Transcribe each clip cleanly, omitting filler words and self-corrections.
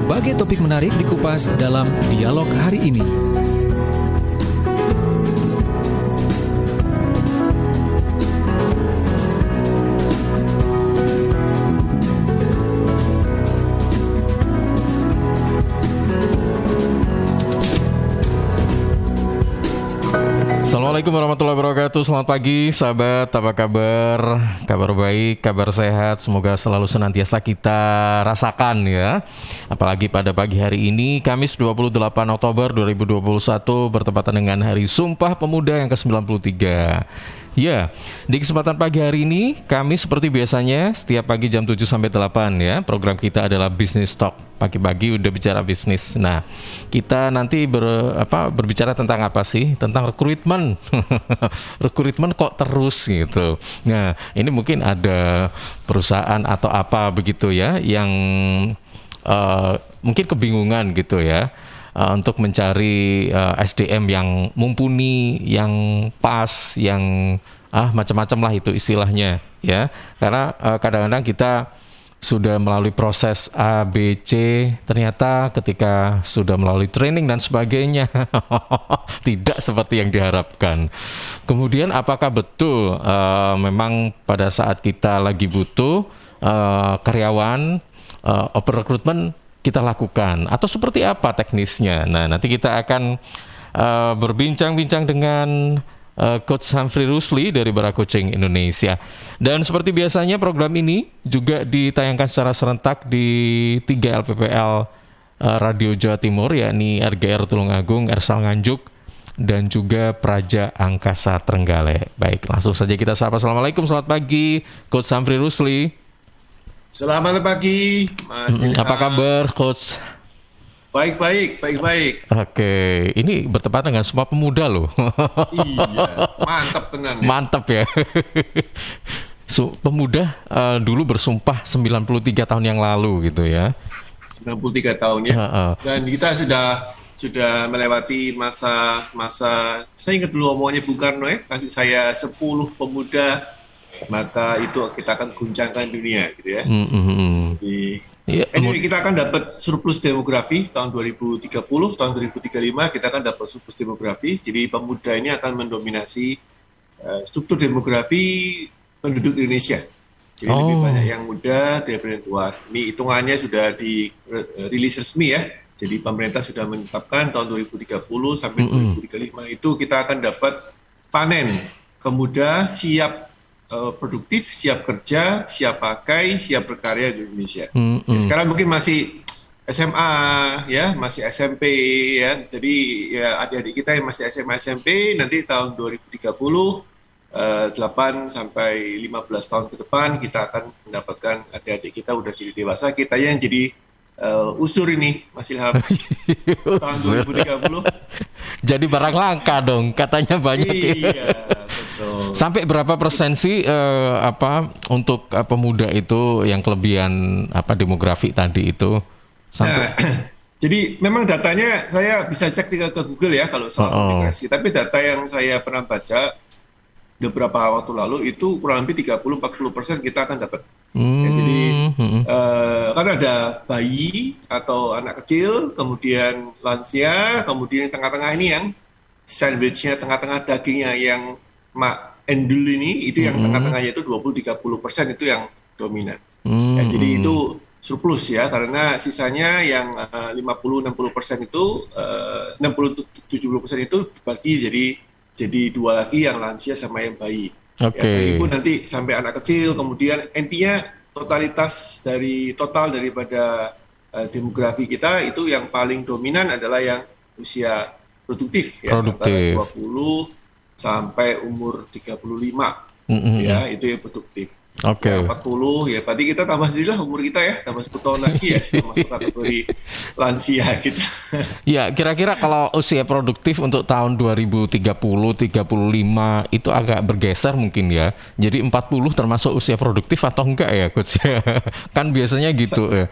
berbagai topik menarik dikupas dalam dialog hari ini. Assalamualaikum warahmatullahi wabarakatuh. Selamat pagi sahabat, apa kabar? Kabar baik, kabar sehat. Semoga selalu senantiasa kita rasakan ya. Apalagi pada pagi hari ini, Kamis 28 Oktober 2021, bertepatan dengan Hari Sumpah Pemuda yang ke-93. Ya, di kesempatan pagi hari ini kami seperti biasanya setiap pagi jam 7 sampai 8 ya. Program kita adalah Business Talk. Pagi-pagi udah bicara bisnis. Nah, kita nanti berbicara tentang apa sih? Tentang rekrutmen. Rekrutmen kok terus gitu. Nah, ini mungkin ada perusahaan atau apa begitu ya yang mungkin kebingungan gitu ya. Untuk mencari SDM yang mumpuni, yang pas, yang macam-macam lah itu istilahnya ya. Karena kadang-kadang kita sudah melalui proses A, B, C, ternyata ketika sudah melalui training dan sebagainya tidak seperti yang diharapkan. Kemudian apakah betul memang pada saat kita lagi butuh karyawan, open recruitment kita lakukan atau seperti apa teknisnya? Nah, nanti kita akan berbincang-bincang dengan Coach Humphrey Rusli dari Bara Coaching Indonesia. Dan seperti biasanya program ini juga ditayangkan secara serentak di 3 LPPL Radio Jawa Timur, yakni RGR Tulungagung, Ersal Nganjuk, dan juga Praja Angkasa Trenggalek. Baik, langsung saja kita sapa. Assalamualaikum, selamat pagi Coach Humphrey Rusli. Selamat pagi, Mas. Apa kabar, Coach? Baik. Oke, ini bertepatan dengan Sumpah Pemuda loh. Iya, mantap tenang. Ya. Mantap ya. Pemuda dulu bersumpah 93 tahun yang lalu gitu ya. 93 tahun ya. Dan kita sudah melewati masa saya ingat dulu omongannya Bung Karno ya, kasih saya 10 pemuda, maka itu kita akan guncangkan dunia gitu ya. Anyway, kita akan dapat surplus demografi tahun 2030, tahun 2035 kita akan dapat surplus demografi. Jadi pemuda ini akan mendominasi struktur demografi penduduk Indonesia. Jadi lebih banyak yang muda daripada yang tua. Ini hitungannya sudah dirilis resmi ya. Jadi pemerintah sudah menetapkan tahun 2030 sampai 2035 itu kita akan dapat panen pemuda siap produktif, siap kerja, siap pakai, siap berkarya di Indonesia. Ya, sekarang mungkin masih SMA ya, masih SMP ya. Jadi ya adik-adik kita yang masih SMA SMP nanti tahun 2030 8 sampai 15 tahun ke depan kita akan mendapatkan adik-adik kita udah jadi dewasa, kita yang jadi usur ini Mas Ilham. Tahun 2030. Jadi barang langka dong, katanya banyak. Iya, betul. Sampai berapa persen sih untuk pemuda itu yang kelebihan demografi tadi itu? Sampai jadi memang datanya saya bisa cek ke Google ya kalau soal migrasi, tapi data yang saya pernah baca beberapa waktu lalu itu kurang lebih 30-40% kita akan dapat. Ya, jadi kan ada bayi atau anak kecil, kemudian lansia, kemudian yang tengah-tengah ini yang sandwichnya tengah-tengah dagingnya yang endul ini itu yang tengah-tengahnya itu 20-30% itu yang dominan. Ya, jadi itu surplus ya, karena sisanya yang 50-60% itu 60-70% itu dibagi jadi dua lagi, yang lansia sama yang bayi. Oke. Ya, bayi pun nanti sampai anak kecil, kemudian intinya totalitas total daripada demografi kita itu yang paling dominan adalah yang usia produktif ya, antara 20 sampai umur 35 ya, itu yang produktif. Oke. Ya, 40 ya, tadi kita tambah sendirilah umur kita ya, tambah 10 tahun lagi ya, masuk kategori lansia kita. Ya, kira-kira kalau usia produktif untuk tahun 2030, 35 itu agak bergeser mungkin ya. Jadi 40 termasuk usia produktif atau enggak ya, Coach? Kan biasanya gitu ya.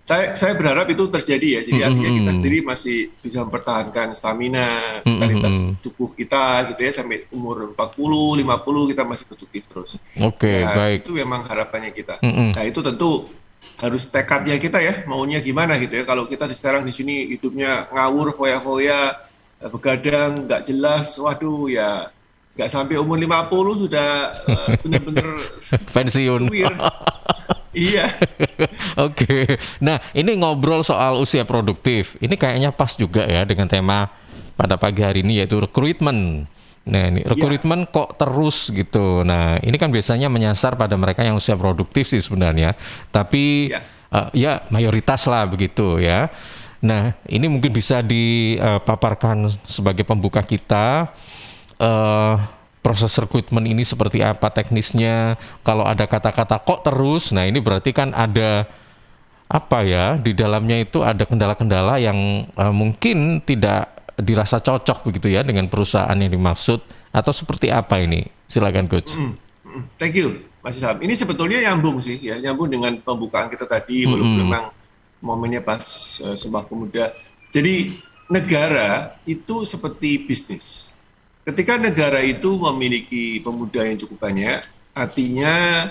Saya berharap itu terjadi ya. Jadi artinya kita sendiri masih bisa mempertahankan stamina, vitalitas tubuh kita gitu ya, sampai umur 40, 50 kita masih produktif terus. Oke, baik. Itu memang harapannya kita. Nah, itu tentu harus tekadnya kita ya, maunya gimana gitu ya. Kalau kita sekarang di sini hidupnya ngawur, foya-foya, begadang, nggak jelas, waduh ya, nggak sampai umur 50 sudah benar-benar Pensiun. tuwir. Iya, Oke. Nah, ini ngobrol soal usia produktif. Ini kayaknya pas juga ya dengan tema pada pagi hari ini yaitu rekrutmen. Nah, ini rekrutmen kok terus gitu. Nah, ini kan biasanya menyasar pada mereka yang usia produktif sih sebenarnya. Tapi ya. ya mayoritas lah begitu ya. Nah, ini mungkin bisa dipaparkan sebagai pembuka kita. Proses rekrutmen ini seperti apa teknisnya? Kalau ada kata-kata kok terus, nah ini berarti kan ada apa ya di dalamnya itu ada kendala-kendala yang mungkin tidak dirasa cocok begitu ya dengan perusahaan yang dimaksud atau seperti apa ini? Silakan Coach. Thank you, Mas Ilham. Ini sebetulnya nyambung sih, ya nyambung dengan pembukaan kita tadi, walaupun memang momennya pas Sumpah Pemuda. Jadi negara itu seperti bisnis. Ketika negara itu memiliki pemuda yang cukup banyak, artinya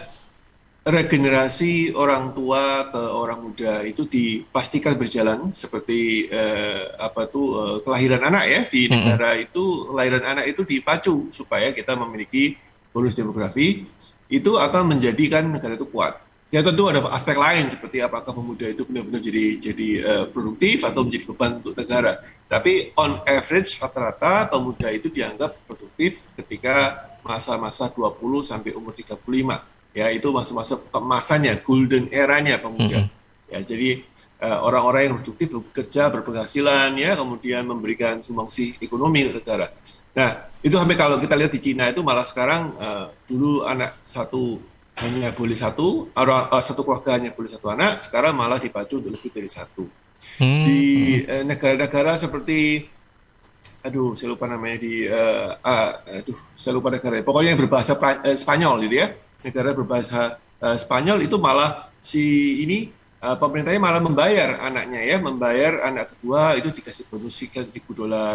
regenerasi orang tua ke orang muda itu dipastikan berjalan seperti kelahiran anak ya di negara itu kelahiran anak itu dipacu supaya kita memiliki bonus demografi itu akan menjadikan negara itu kuat. Ya tentu ada aspek lain seperti apakah pemuda itu benar-benar jadi produktif atau menjadi beban untuk negara. Tapi on average rata-rata pemuda itu dianggap produktif ketika masa-masa 20 sampai umur 35. Ya itu masa-masa kemasannya, golden eranya pemuda. Ya jadi orang-orang yang produktif bekerja, berpenghasilan ya, kemudian memberikan sumbangsi ekonomi ke negara. Nah, itu sampai kalau kita lihat di Cina itu malah sekarang dulu anak satu hanya boleh satu keluarga hanya boleh satu anak, sekarang malah dipacu untuk lebih dari satu. Di negara-negara seperti saya lupa namanya saya lupa negara. Pokoknya yang berbahasa Spanyol gitu ya. Negara berbahasa Spanyol itu malah pemerintahnya malah membayar anaknya ya, membayar anak kedua itu dikasih bonus $1.000,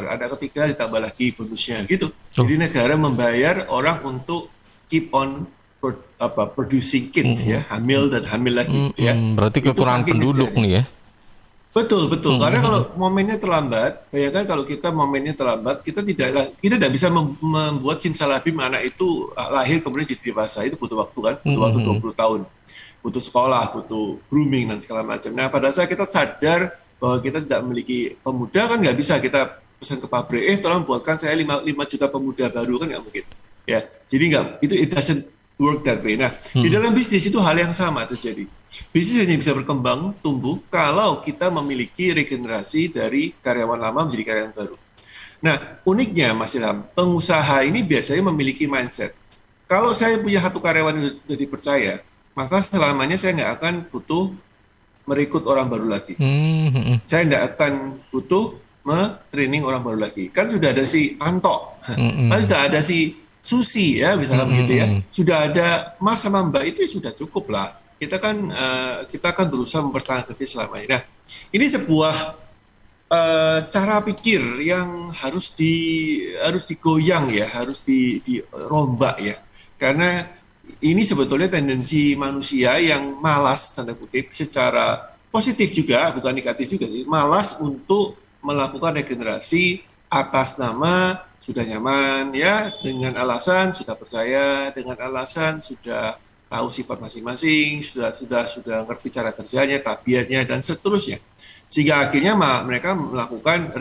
anak ketiga ditambah lagi bonusnya gitu. Jadi negara membayar orang untuk keep on producing kids ya, hamil dan hamil lagi gitu ya. Berarti kekurangan penduduk nih ya. Betul. Karena kalau momennya terlambat, bayangkan kalau kita momennya terlambat, kita tidak bisa membuat simsalabim anak itu lahir kemudian jadi dewasa. Itu butuh waktu kan, butuh waktu 20 tahun. Butuh sekolah, butuh grooming dan segala macam. Nah, pada saat kita sadar bahwa kita tidak memiliki pemuda kan nggak bisa kita pesan ke pabrik, tolong buatkan saya 5 juta pemuda baru, kan nggak mungkin. Ya, jadi it doesn't work that way. Nah, di dalam bisnis itu hal yang sama terjadi. Bisnis hanya bisa berkembang, tumbuh, kalau kita memiliki regenerasi dari karyawan lama menjadi karyawan baru. Nah, uniknya Mas Ilham, pengusaha ini biasanya memiliki mindset. Kalau saya punya satu karyawan yang sudah dipercaya, maka selamanya saya nggak akan butuh merekrut orang baru lagi. Saya nggak akan butuh training orang baru lagi. Kan sudah ada si Anto, kan sudah ada si Susi ya, misalnya begitu ya. Sudah ada Mas sama Mbak itu sudah cukup lah. Kita kan berusaha mempertahankan selamanya. Nah, ini sebuah cara pikir yang harus digoyang ya, harus dirombak ya. Karena ini sebetulnya tendensi manusia yang malas tanda kutip secara positif juga, bukan negatif juga, malas untuk melakukan regenerasi atas nama sudah nyaman ya, dengan alasan sudah percaya, dengan alasan sudah tahu sifat masing-masing, sudah ngerti cara kerjanya, tabiatnya dan seterusnya. Sehingga akhirnya mereka melakukan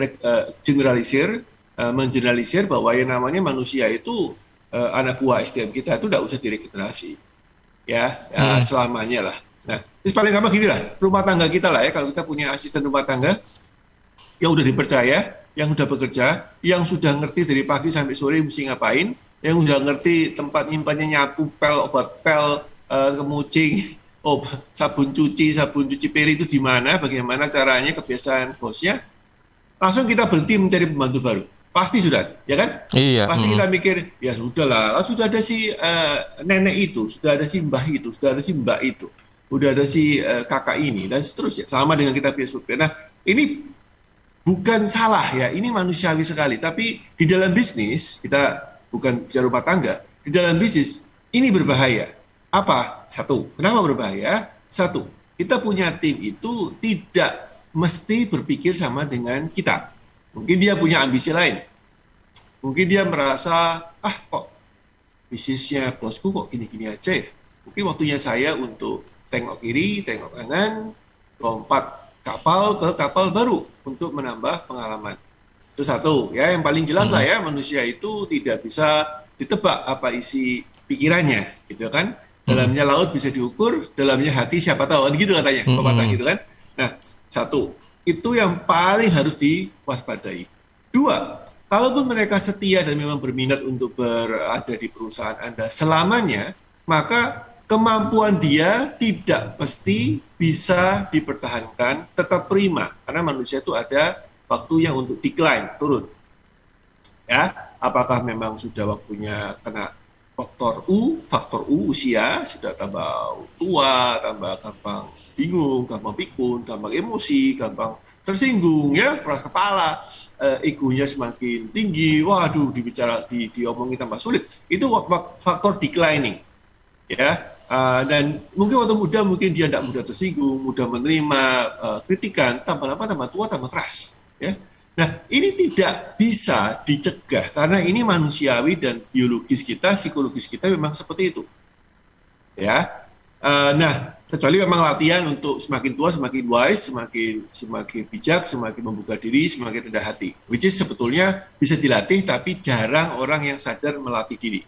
mengeneralisir bahwa yang namanya manusia itu anak buah SDM kita itu tidak usah diregenerasi. Ya, selamanya lah. Nah, ini paling gampang gini lah, rumah tangga kita lah ya, kalau kita punya asisten rumah tangga yang udah dipercaya, yang udah bekerja, yang sudah ngerti dari pagi sampai sore mesti ngapain, yang udah ngerti tempat nyimpannya nyapu, obat pel, kemucing, sabun cuci piring itu di mana, bagaimana caranya, kebiasaan bosnya, langsung kita berhenti mencari pembantu baru. Pasti sudah, ya kan? Iya. Pasti kita mikir, ya sudahlah, sudah ada si nenek itu, sudah ada si mbah itu, sudah ada si mbak itu, sudah ada si kakak ini, dan seterusnya. Sama dengan kita punya supir. Nah, ini bukan salah ya, ini manusiawi sekali. Tapi di dalam bisnis, kita bukan bicara rumah tangga, di dalam bisnis ini berbahaya. Apa? Satu, kenapa berbahaya? Satu, kita punya tim itu tidak mesti berpikir sama dengan kita. Mungkin dia punya ambisi lain. Mungkin dia merasa, kok bisnisnya bosku kok gini-gini aja ya. Mungkin waktunya saya untuk tengok kiri, tengok kanan, lompat kapal ke kapal baru untuk menambah pengalaman. Itu satu, ya yang paling jelas lah ya, manusia itu tidak bisa ditebak apa isi pikirannya, gitu kan. Dalamnya laut bisa diukur, dalamnya hati siapa tahu, gitu katanya, pepatah gitu kan. Nah, satu, itu yang paling harus diwaspadai. Dua, kalaupun mereka setia dan memang berminat untuk berada di perusahaan Anda selamanya, maka kemampuan dia tidak pasti bisa dipertahankan tetap prima, karena manusia itu ada waktu yang untuk decline, turun. Ya, apakah memang sudah waktunya kena faktor U, usia, sudah tambah tua, tambah gampang bingung, gampang pikun, gampang emosi, gampang tersinggung, ya, keras kepala, egonya semakin tinggi, waduh, diomongin tambah sulit. Itu faktor declining, ya. Dan mungkin waktu muda mungkin dia tidak mudah tersinggung, mudah menerima kritikan, tambah lama tambah tua tambah keras, ya. Nah, ini tidak bisa dicegah karena ini manusiawi dan biologis kita, psikologis kita memang seperti itu, ya. Nah, kecuali memang latihan untuk semakin tua semakin wise, semakin bijak, semakin membuka diri, semakin rendah hati, which is sebetulnya bisa dilatih, tapi jarang orang yang sadar melatih diri.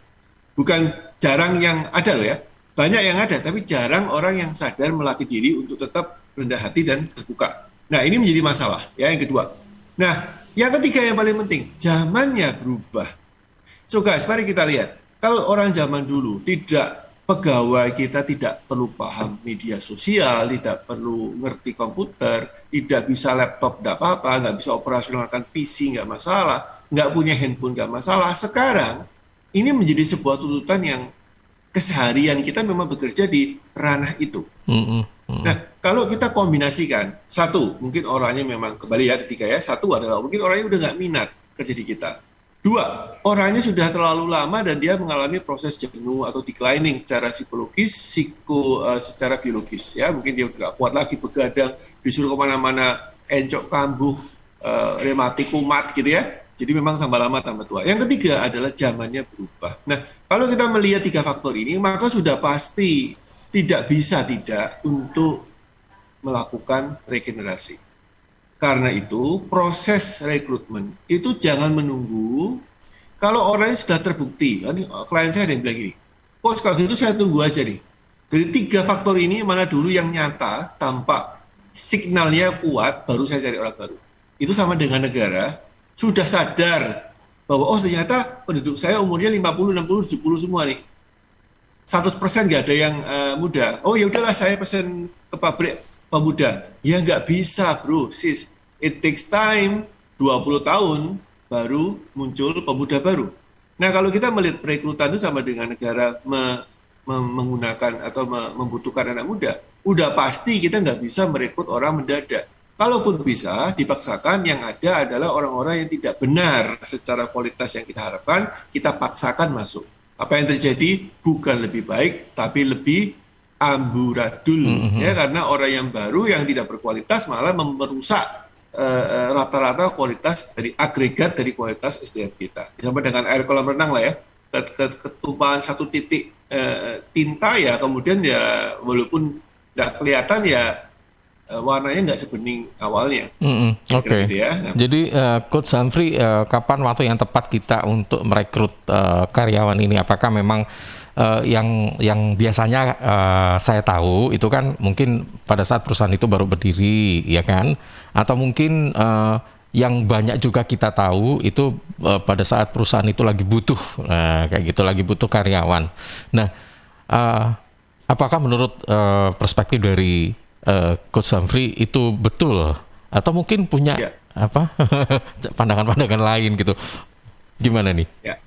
Bukan jarang yang ada loh ya. Banyak yang ada, tapi jarang orang yang sadar melatih diri untuk tetap rendah hati dan terbuka. Nah, ini menjadi masalah, ya, yang kedua. Nah, yang ketiga yang paling penting, zamannya berubah. So guys, mari kita lihat. Kalau orang zaman dulu pegawai kita tidak perlu paham media sosial, tidak perlu ngerti komputer, tidak bisa laptop, tidak apa-apa, nggak bisa operasionalkan PC, nggak masalah, nggak punya handphone, nggak masalah. Sekarang, ini menjadi sebuah tuntutan yang keseharian kita memang bekerja di ranah itu. Nah, kalau kita kombinasikan, satu, mungkin orangnya memang, kembali ya, ketiga ya, satu adalah mungkin orangnya udah nggak minat kerja di kita. Dua, orangnya sudah terlalu lama dan dia mengalami proses jenuh atau declining secara psikologis, secara biologis. Ya, mungkin dia udah nggak kuat lagi begadang, disuruh kemana-mana, encok kambuh, rematik kumat gitu ya. Jadi memang tambah lama tambah tua. Yang ketiga adalah zamannya berubah. Nah, kalau kita melihat tiga faktor ini, maka sudah pasti tidak bisa tidak untuk melakukan regenerasi. Karena itu, proses rekrutmen itu jangan menunggu kalau orangnya sudah terbukti. Kan, klien saya ada yang bilang gini, kok kalau gitu saya tunggu aja nih. Dari tiga faktor ini, mana dulu yang nyata, tampak signalnya kuat, baru saya cari orang baru. Itu sama dengan negara, sudah sadar bahwa oh ternyata penduduk saya umurnya 50, 60, 70 semua nih. 100% nggak ada yang muda. Oh ya udahlah saya pesen ke pabrik pemuda. Ya nggak bisa bro, sis. It takes time, 20 tahun baru muncul pemuda baru. Nah kalau kita melihat perekrutan itu sama dengan negara menggunakan atau membutuhkan anak muda, udah pasti kita nggak bisa merekrut orang mendadak. Kalaupun bisa, dipaksakan yang ada adalah orang-orang yang tidak benar secara kualitas yang kita harapkan, kita paksakan masuk. Apa yang terjadi bukan lebih baik, tapi lebih amburadul. Ya, karena orang yang baru yang tidak berkualitas malah merusak rata-rata kualitas dari agregat dari kualitas SDM kita. Sama dengan air kolam renang lah ya, ketumpahan satu titik tinta ya, kemudian ya walaupun nggak kelihatan ya, warnanya nggak sebening awalnya. Oke. Gitu ya. Nah, jadi Coach Humphrey, kapan waktu yang tepat kita untuk merekrut karyawan ini? Apakah memang yang biasanya saya tahu itu kan mungkin pada saat perusahaan itu baru berdiri, ya kan? Atau mungkin yang banyak juga kita tahu itu pada saat perusahaan itu lagi butuh, kayak gitu, lagi butuh karyawan. Nah, apakah menurut perspektif dari Coach Humphrey itu betul atau mungkin punya pandangan-pandangan lain gitu? Gimana nih? Ya.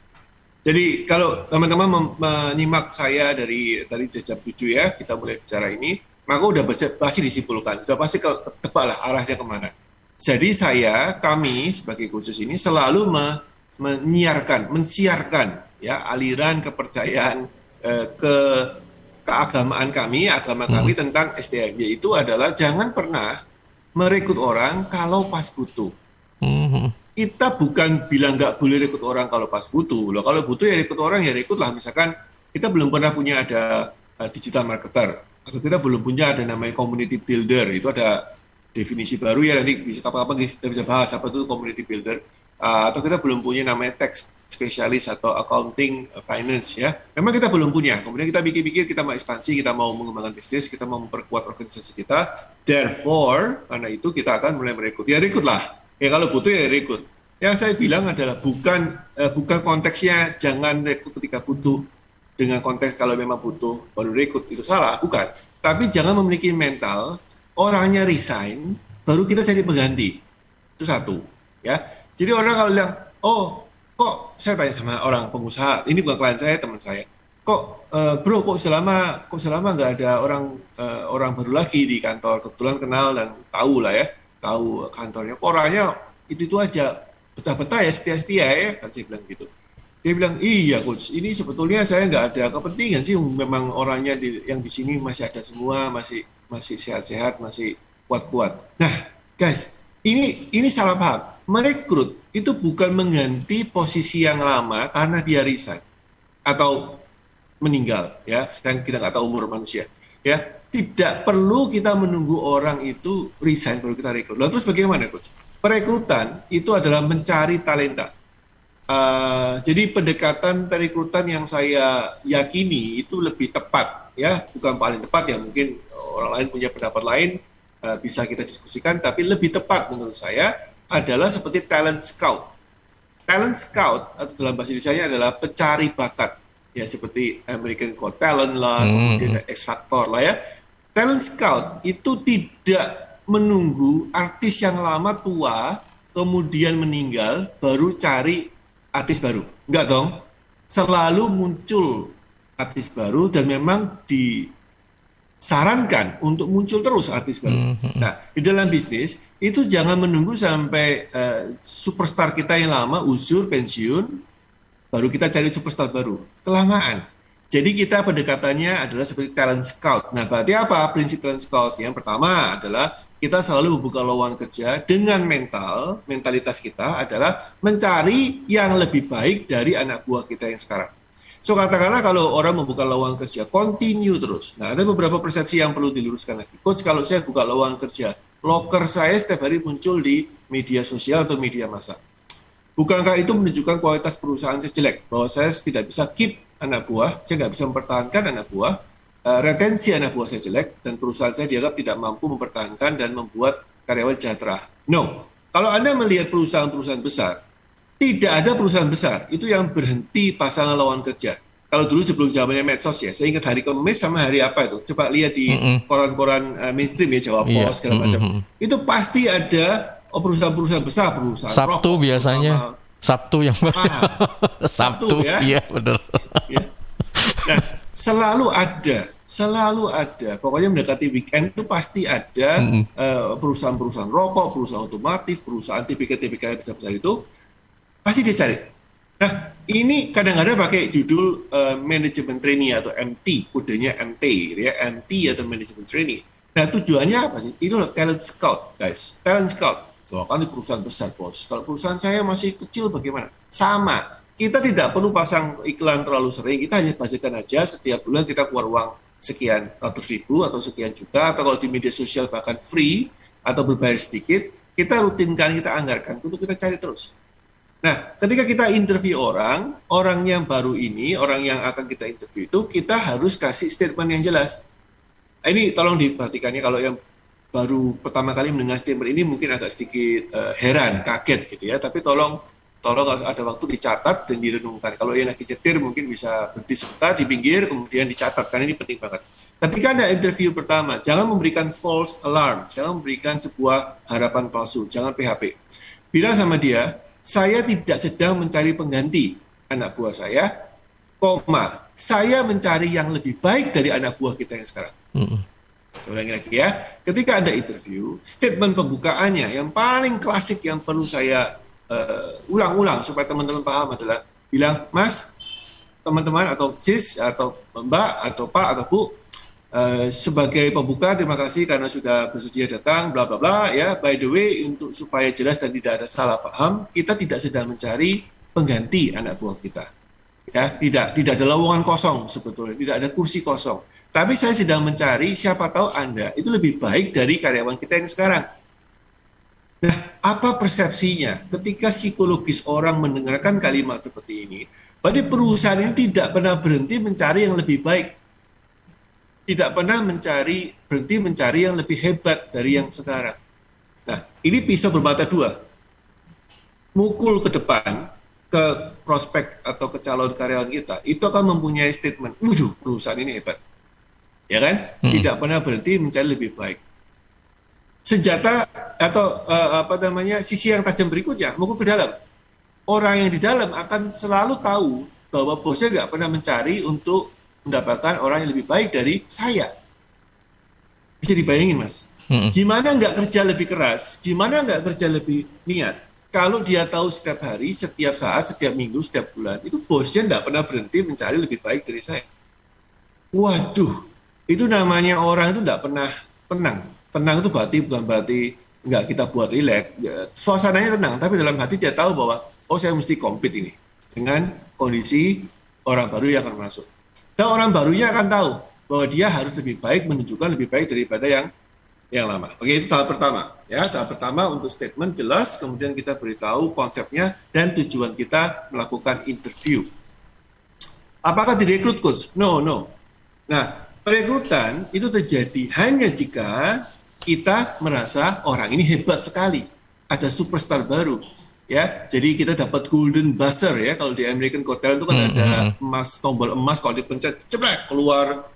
Jadi kalau teman-teman menyimak saya dari jam 7 ya, kita mulai bicara ini, maka udah pasti disimpulkan, sudah pasti tebak lah arahnya kemana. Jadi kami sebagai khusus ini selalu mensiarkan ya aliran kepercayaan ke agama kami tentang SDM, yaitu adalah jangan pernah merekrut orang kalau pas butuh. Kita bukan bilang nggak boleh rekrut orang kalau pas butuh. Loh, kalau butuh ya rekrut orang, ya rekrut lah. Misalkan kita belum pernah punya ada digital marketer, atau kita belum punya ada namanya community builder. Itu ada definisi baru ya, nanti bisa kapan-kapan kita bisa bahas apa itu community builder. Atau kita belum punya namanya tax spesialis atau accounting finance ya. Memang kita belum punya. Kemudian kita pikir-pikir, kita mau ekspansi, kita mau mengembangkan bisnis, kita mau memperkuat organisasi kita. Therefore, karena itu kita akan mulai merekrut. Ya rekrut lah. Ya kalau butuh ya rekrut. Yang saya bilang adalah bukan konteksnya jangan rekrut ketika butuh, dengan konteks kalau memang butuh baru rekrut, itu salah, bukan. Tapi jangan memiliki mental orangnya resign baru kita cari pengganti. Itu satu, ya. Jadi orang kalau bilang, oh kok saya tanya sama orang pengusaha, ini bukan klien saya, teman saya, kok bro kok selama nggak ada orang baru lagi di kantor, kebetulan kenal dan tahu lah ya, tahu kantornya, kok orangnya itu aja, betah-betah ya, setia-setia ya, kan saya bilang gitu. Dia bilang, iya coach, ini sebetulnya saya nggak ada kepentingan sih, memang orangnya yang di sini masih ada semua, masih sehat-sehat, masih kuat-kuat. Nah, guys, ini salah paham. Merekrut itu bukan mengganti posisi yang lama karena dia resign atau meninggal, ya. Sedang kita nggak tahu umur manusia, ya. Tidak perlu kita menunggu orang itu resign baru kita rekrut. Lalu terus bagaimana, coach? Perekrutan itu adalah mencari talenta. Jadi pendekatan perekrutan yang saya yakini itu lebih tepat, ya, bukan paling tepat ya, mungkin orang lain punya pendapat lain, bisa kita diskusikan, tapi lebih tepat menurut saya adalah seperti talent scout. Talent scout atau dalam bahasa Indonesia adalah pencari bakat, ya, seperti American Got Talent lah, kemudian X Factor lah ya. Talent scout itu tidak menunggu artis yang lama tua kemudian meninggal baru cari artis baru. Enggak dong. Selalu muncul artis baru dan memang disarankan untuk muncul terus artis baru. Nah, di dalam bisnis itu jangan menunggu sampai superstar kita yang lama usur pensiun baru kita cari superstar baru. Kelamaan. Jadi kita pendekatannya adalah seperti talent scout. Nah, berarti apa prinsip talent scout? Yang pertama adalah kita selalu membuka lowongan kerja dengan mentalitas kita adalah mencari yang lebih baik dari anak buah kita yang sekarang. So katakanlah kalau orang membuka lowongan kerja, continue terus. Nah, ada beberapa persepsi yang perlu diluruskan lagi. Coach, kalau saya buka lowongan kerja, loker saya setiap hari muncul di media sosial atau media massa. Bukankah itu menunjukkan kualitas perusahaan saya jelek? Bahwa saya tidak bisa keep anak buah, saya nggak bisa mempertahankan anak buah, retensi anak buah saya jelek, dan perusahaan saya dianggap tidak mampu mempertahankan dan membuat karyawan sejahtera. No. Kalau Anda melihat perusahaan-perusahaan besar, tidak ada perusahaan besar itu yang berhenti pasangan lowongan kerja. Kalau dulu sebelum zamannya medsos ya, saya ingat hari Kamis sama hari apa itu. Coba lihat di koran-koran mainstream ya, Jawa Post, segala macam. Itu pasti ada perusahaan-perusahaan besar, perusahaan Sabtu rokok, biasanya. Sabtu yang Sabtu ya. Iya, benar. Ya. Nah, selalu ada. Pokoknya mendekati weekend itu pasti ada perusahaan-perusahaan rokok, perusahaan otomotif, perusahaan TPK yang besar-besar itu pasti dicari. Nah, ini kadang-kadang pakai judul manajemen trainee atau MT, kodenya MT, gitu ya, MT atau manajemen trainee. Nah, tujuannya apa sih? Itu talent scout, guys. Talent scout. Loh, kan di perusahaan besar, bos. Kalau perusahaan saya masih kecil bagaimana? Sama. Kita tidak perlu pasang iklan terlalu sering, kita hanya bagikan aja setiap bulan kita keluar uang sekian ratus ribu atau sekian juta, atau kalau di media sosial bahkan free atau berbayar sedikit, kita rutinkan, kita anggarkan untuk kita cari terus. Nah, ketika kita interview orang yang baru ini, orang yang akan kita interview itu, kita harus kasih statement yang jelas. Ini tolong diperhatikannya, kalau yang baru pertama kali mendengar statement ini mungkin agak sedikit heran, kaget gitu ya, tapi tolong ada waktu dicatat dan direnungkan. Kalau yang lagi nyetir mungkin bisa berhenti sebentar di pinggir, kemudian dicatat, karena ini penting banget. Ketika ada interview pertama, jangan memberikan false alarm, jangan memberikan sebuah harapan palsu, jangan PHP. Bilang sama dia, saya tidak sedang mencari pengganti anak buah saya, saya mencari yang lebih baik dari anak buah kita yang sekarang. Saya ulangi lagi ya, ketika Anda interview, statement pembukaannya yang paling klasik yang perlu saya ulang-ulang supaya teman-teman paham adalah bilang, Mas, teman-teman atau sis atau Mbak atau Pak atau Bu, Sebagai pembuka, terima kasih karena sudah bersedia datang, bla bla bla ya. By the way, untuk supaya jelas dan tidak ada salah paham, kita tidak sedang mencari pengganti anak buah kita. Ya, tidak ada lowongan kosong sebetulnya, tidak ada kursi kosong. Tapi saya sedang mencari siapa tahu Anda itu lebih baik dari karyawan kita yang sekarang. Nah, apa persepsinya ketika psikologis orang mendengarkan kalimat seperti ini? Berarti perusahaan ini tidak pernah berhenti mencari yang lebih baik. Tidak pernah berhenti mencari yang lebih hebat dari yang sekarang. Nah, ini pisau bermata dua. Mukul ke depan, ke prospek atau ke calon karyawan kita, itu akan mempunyai statement, "Wujuh, perusahaan ini hebat." Ya kan? Tidak pernah berhenti mencari lebih baik. Senjata atau sisi yang tajam berikutnya, mukul ke dalam. Orang yang di dalam akan selalu tahu bahwa bosnya nggak pernah mencari untuk mendapatkan orang yang lebih baik dari saya. Bisa dibayangin, Mas? Gimana nggak kerja lebih keras? Gimana nggak kerja lebih niat? Kalau dia tahu setiap hari, setiap saat, setiap minggu, setiap bulan, itu bosnya nggak pernah berhenti mencari lebih baik dari saya. Waduh, itu namanya orang itu nggak pernah tenang. Tenang itu bukan berarti nggak kita buat rileks. Suasananya tenang, tapi dalam hati dia tahu bahwa, oh saya mesti compete ini dengan kondisi orang baru yang akan masuk. Dan orang barunya akan tahu bahwa dia harus lebih baik, menunjukkan lebih baik daripada yang lama. Oke, itu tahap pertama. Ya, tahap pertama untuk statement jelas, kemudian kita beritahu konsepnya dan tujuan kita melakukan interview. Apakah direkrut, Coach? No. Nah, perekrutan itu terjadi hanya jika kita merasa orang ini hebat sekali, ada superstar baru. Ya, jadi kita dapat golden buzzer ya. Kalau di American Got Talent itu kan ada tombol emas, kalau dipencet cepat keluar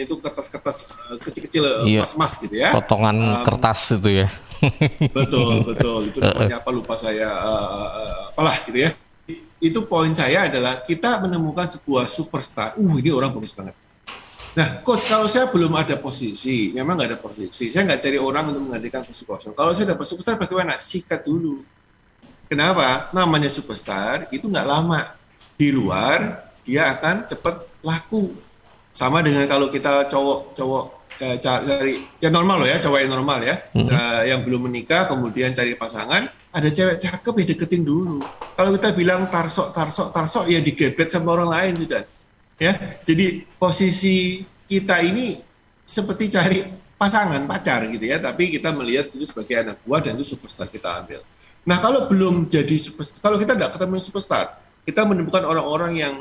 itu kertas-kertas kecil-kecil emas-emas gitu ya. Potongan kertas itu ya. Betul itu namanya apa lupa saya apalah gitu ya. Itu poin saya adalah kita menemukan sebuah superstar. Ini orang bagus banget. Nah, Coach, kalau saya belum ada posisi, memang nggak ada posisi, saya nggak cari orang untuk menggantikan posisi kosong. Kalau saya dapat superstar, bagaimana? Sikat dulu. Kenapa? Namanya superstar itu nggak lama. Di luar, dia akan cepat laku. Sama dengan kalau kita cowok cari, yang normal loh ya, cowok yang normal ya, yang belum menikah, kemudian cari pasangan, ada cewek cakep ya deketin dulu. Kalau kita bilang tarsok, ya digebet sama orang lain sudah. Ya, jadi posisi kita ini seperti cari pacar gitu ya, tapi kita melihat itu sebagai anak buah dan itu superstar kita ambil. Nah, kalau belum jadi superstar, kalau kita nggak ketemu superstar, kita menemukan orang-orang yang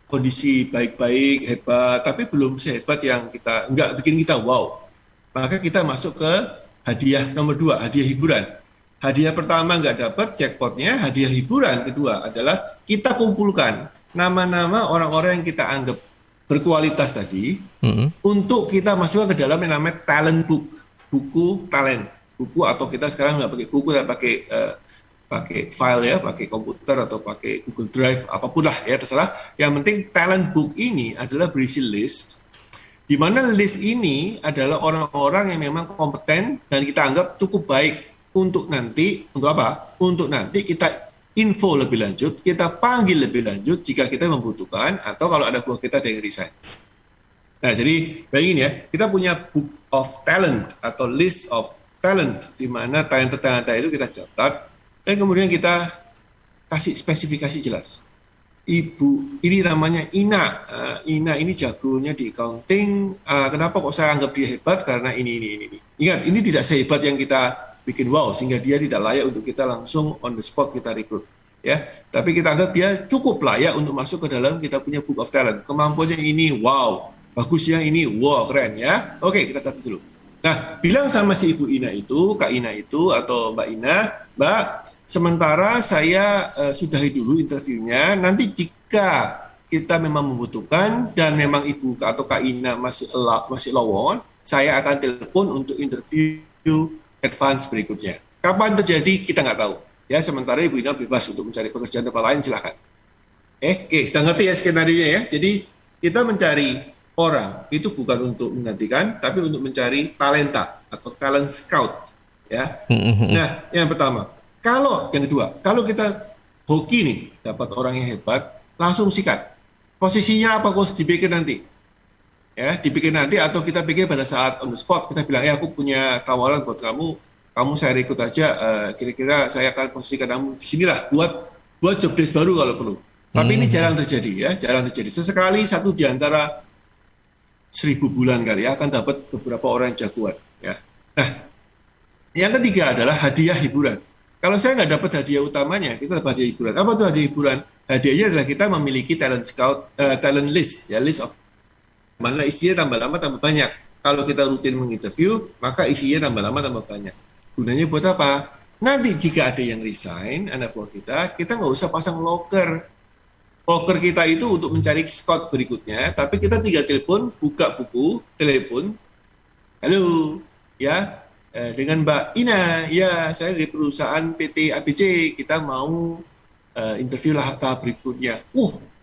kondisi baik-baik, hebat, tapi belum sehebat yang kita nggak bikin kita wow. Maka kita masuk ke hadiah nomor 2, hadiah hiburan. Hadiah pertama nggak dapat jackpotnya, hadiah hiburan kedua adalah kita kumpulkan nama-nama orang-orang yang kita anggap berkualitas tadi untuk kita masukkan ke dalam yang namanya talent book, buku talent, buku atau kita sekarang nggak pakai buku, kita pakai file ya, pakai komputer atau pakai Google Drive, apapun lah ya terserah. Yang penting talent book ini adalah berisi list, di mana list ini adalah orang-orang yang memang kompeten dan kita anggap cukup baik untuk apa? Untuk nanti kita info lebih lanjut, kita panggil lebih lanjut jika kita membutuhkan atau kalau ada buah kita ada yang resign. Nah, jadi bayangin ya, kita punya book of talent atau list of talent di mana talent-talent itu kita catat dan kemudian kita kasih spesifikasi jelas. Ibu, ini namanya Ina. Ina ini jagonya di accounting. Kenapa kok saya anggap dia hebat? Karena ini. Ingat, ini tidak sehebat yang kita bikin wow sehingga dia tidak layak untuk kita langsung on the spot kita rekrut ya, tapi kita anggap dia cukup layak untuk masuk ke dalam kita punya book of talent. Kemampuannya ini wow, bagusnya ini wow, keren ya. Oke, kita catat dulu. Nah, bilang sama si Ibu Ina itu, Kak Ina itu atau Mbak Ina, Mbak, sementara saya sudahi dulu interviewnya, nanti jika kita memang membutuhkan dan memang Ibu atau Kak Ina masih lowongan, saya akan telepon untuk interview advance berikutnya. Kapan terjadi kita nggak tahu. Ya, sementara Ibu Ina bebas untuk mencari pekerjaan tempat lain, silakan. Oke, sudah ngerti ya skenario ya. Jadi kita mencari orang itu bukan untuk menggantikan, tapi untuk mencari talenta atau talent scout. Ya. Nah, yang pertama. Yang kedua, kalau kita hoki nih dapat orang yang hebat, langsung sikat. Posisinya apa coach di BK nanti? ya dipikir nanti atau kita pikir pada saat on the spot kita bilang ya aku punya tawaran buat kamu saya rekrut aja, kira-kira saya akan posisikan kamu di sinilah buat job desk baru kalau perlu. Tapi ini jarang terjadi ya, jarang terjadi. Sesekali satu di antara 1000 bulan kali ya akan dapat beberapa orang yang jagoan ya. Nah, yang ketiga adalah hadiah hiburan. Kalau saya nggak dapat hadiah utamanya, kita dapat hadiah hiburan. Apa tuh hadiah hiburan? Hadiahnya adalah kita memiliki talent scout, talent list, ya list of mana isinya tambah lama tambah banyak. Kalau kita rutin menginterview, maka isinya tambah lama tambah banyak. Gunanya buat apa? Nanti jika ada yang resign, anak buah kita nggak usah pasang loker. Loker kita itu untuk mencari scout berikutnya, tapi kita tinggal telepon, buka buku, telepon, halo, ya, dengan Mbak Ina, ya saya dari perusahaan PT ABC, kita mau interview lah tahap berikutnya.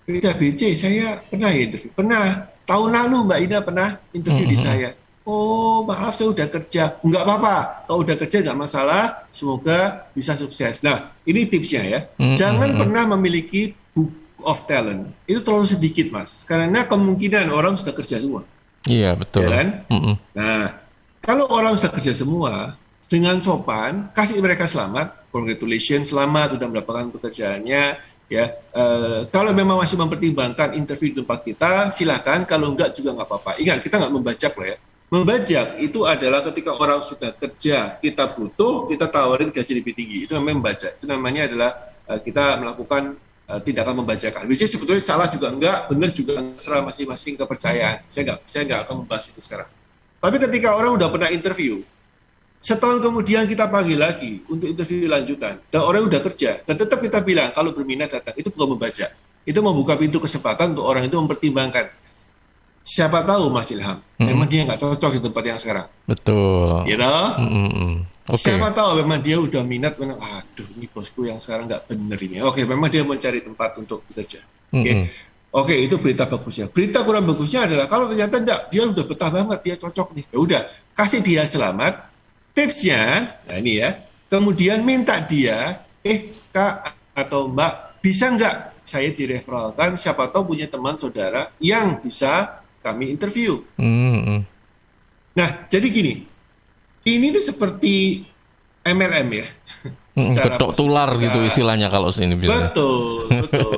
PT ABC saya pernah ya interview, pernah. Tahun lalu Mbak Ina pernah interview di saya. Oh maaf saya udah kerja. Nggak apa-apa, kalau udah kerja nggak masalah, semoga bisa sukses. Nah ini tipsnya ya, jangan pernah memiliki book of talent. Itu terlalu sedikit Mas, karena kemungkinan orang sudah kerja semua. Iya betul. Ya kan? Nah kalau orang sudah kerja semua, dengan sopan, kasih mereka selamat, congratulations, selamat sudah mendapatkan pekerjaannya. Ya, kalau memang masih mempertimbangkan interview di tempat kita, silakan. Kalau enggak juga nggak apa-apa. Ingat, kita nggak membajak loh ya. Membajak itu adalah ketika orang sudah kerja, kita butuh, kita tawarin gaji lebih tinggi. Itu namanya membajak. Itu namanya adalah kita melakukan tindakan membajakan. Which is sebetulnya salah juga enggak, benar juga enggak, serah masing-masing kepercayaan. Saya nggak akan membahas itu sekarang. Tapi ketika orang udah pernah interview, setahun kemudian kita panggil lagi untuk interview lanjutan, dan orang udah kerja, dan tetap kita bilang kalau berminat datang, itu bukan membajak, itu membuka pintu kesempatan untuk orang itu mempertimbangkan. Siapa tahu Mas Ilham, memang dia nggak cocok di tempat yang sekarang. Betul. You know? Okay. Siapa tahu memang dia udah minat, memang, aduh ini bosku yang sekarang nggak bener ini. Oke, memang dia mencari tempat untuk bekerja. Oke, itu berita bagusnya. Berita kurang bagusnya adalah kalau ternyata enggak, dia udah betah banget, dia cocok nih. Ya udah, kasih dia selamat. Tipsnya, nah ini ya, kemudian minta dia, Kak atau Mbak, bisa nggak saya direferalkan, siapa tahu punya teman saudara yang bisa kami interview. Nah, jadi gini, ini tuh seperti MLM ya. Ketok tular gitu istilahnya kalau sini bisa. Betul.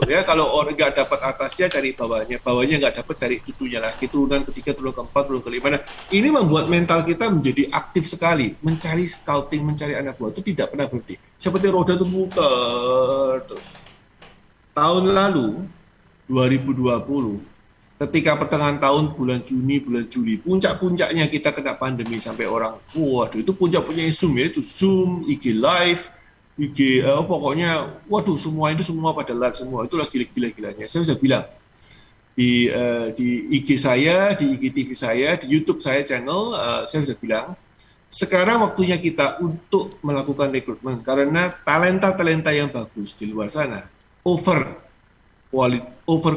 Ya kalau orang nggak dapat atasnya cari bawahnya nggak dapat cari cucunya lagi, turunan ketiga, turunan keempat, turunan kelima. Nah, ini membuat mental kita menjadi aktif sekali, mencari scouting, mencari anak buah itu tidak pernah berhenti. Seperti roda itu muter terus. Tahun lalu 2020, ketika pertengahan tahun bulan Juni, bulan Juli, puncak-puncaknya kita kena pandemi sampai orang, waduh itu puncak-puncaknya Zoom ya, itu Zoom, IG Live, IG, pokoknya, waduh semua pada live semua, itu lagi gila-gilanya. Saya sudah bilang di IG saya, di IG TV saya, di YouTube saya channel, saya sudah bilang, sekarang waktunya kita untuk melakukan rekrutmen karena talenta-talenta yang bagus di luar sana over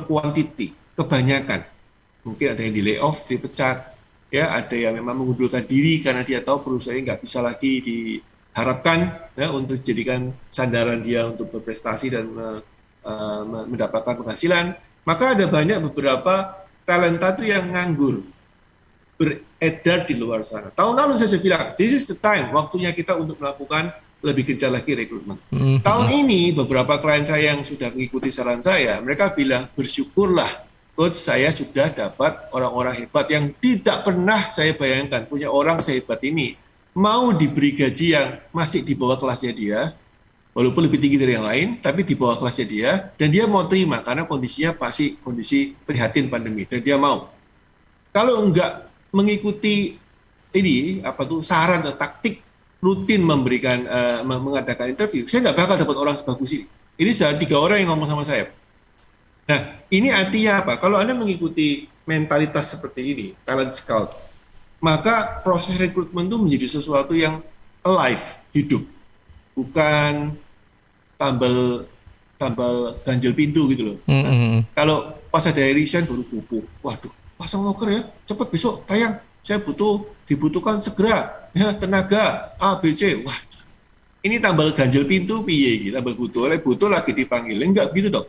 quantity, kebanyakan. Mungkin ada yang di layoff, dipecat, ya ada yang memang mengundurkan diri karena dia tahu perusahaannya nggak bisa lagi diharapkan ya, untuk jadikan sandaran dia untuk berprestasi dan mendapatkan penghasilan. Maka ada banyak beberapa talenta itu yang nganggur, beredar di luar sana. Tahun lalu saya bilang, this is the time, waktunya kita untuk melakukan lebih gencar lagi rekrutmen. Tahun ini beberapa klien saya yang sudah mengikuti saran saya, mereka bilang bersyukurlah coach saya sudah dapat orang-orang hebat yang tidak pernah saya bayangkan punya orang sehebat ini. Mau diberi gaji yang masih di bawah kelasnya dia, walaupun lebih tinggi dari yang lain, tapi di bawah kelasnya dia, dan dia mau terima karena kondisinya pasti kondisi prihatin pandemi, dan dia mau. Kalau enggak mengikuti ini saran atau taktik rutin memberikan mengadakan interview, saya nggak bakal dapat orang sebagus ini. Ini sudah 3 orang yang ngomong sama saya. Nah, ini artinya apa? Kalau Anda mengikuti mentalitas seperti ini, talent scout, maka proses rekrutmen itu menjadi sesuatu yang alive, hidup. Bukan tambal ganjel pintu gitu loh. Kalau pas ada resign baru kupu, waduh, pasang loker ya, cepat besok tayang. Saya dibutuhkan segera, ya tenaga A, B, C. Waduh, ini tambal ganjel pintu piye gitu, tambal butuh lagi dipanggil. Enggak gitu dong.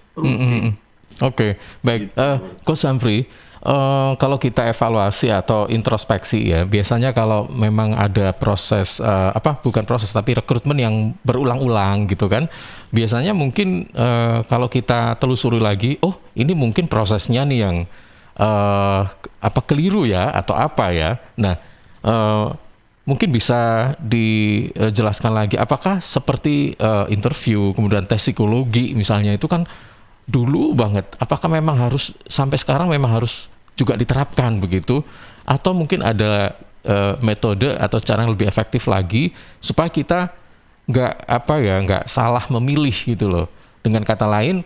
Oke, baik. Gitu. Coach Humphrey, kalau kita evaluasi atau introspeksi ya, biasanya kalau memang ada proses bukan proses tapi rekrutmen yang berulang-ulang gitu kan, biasanya mungkin kalau kita telusuri lagi, oh ini mungkin prosesnya nih yang keliru ya atau apa ya. Nah, mungkin bisa dijelaskan lagi, apakah seperti interview kemudian tes psikologi misalnya itu kan dulu banget, apakah memang harus sampai sekarang memang harus juga diterapkan begitu, atau mungkin ada metode atau cara yang lebih efektif lagi supaya kita nggak salah memilih gitu loh. Dengan kata lain,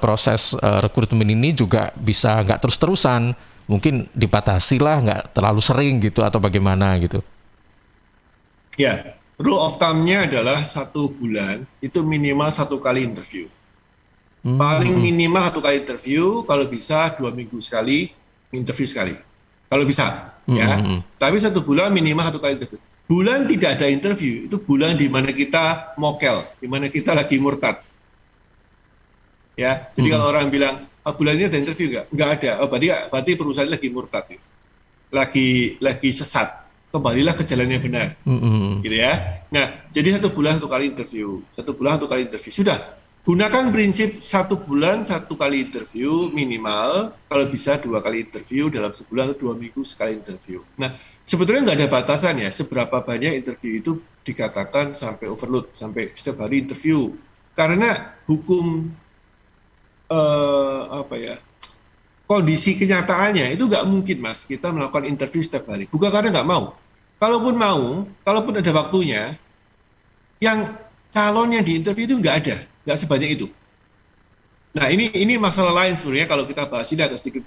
proses rekrutmen ini juga bisa nggak terus-terusan, mungkin dibatasi lah, nggak terlalu sering gitu atau bagaimana gitu. Ya, rule of thumb-nya adalah 1 bulan itu minimal 1 kali interview. Paling minimal 1 kali interview, kalau bisa 2 minggu sekali interview sekali. Kalau bisa, ya. Tapi 1 bulan minimal 1 kali interview. Bulan tidak ada interview, itu bulan di mana kita mokel, di mana kita lagi murtad. Ya, jadi kalau orang bilang, bulan ini ada interview nggak? Nggak ada. Berarti perusahaan lagi murtad, lagi sesat. Kembalilah ke jalan yang benar, gitu ya. Nah, jadi 1 bulan 1 kali interview, 1 bulan 1 kali interview. Sudah. Gunakan prinsip 1 bulan 1 kali interview minimal, kalau bisa 2 kali interview dalam sebulan atau 2 minggu sekali interview. Nah, sebetulnya nggak ada batasan ya, seberapa banyak interview itu dikatakan sampai overload, sampai setiap hari interview. Karena hukum kondisi kenyataannya itu nggak mungkin, Mas, kita melakukan interview setiap hari. Bukan karena nggak mau. Kalaupun mau, kalaupun ada waktunya, yang calon yang diinterview itu nggak sebanyak itu. Nah, ini masalah lain sebenarnya kalau kita bahas ini agak sedikit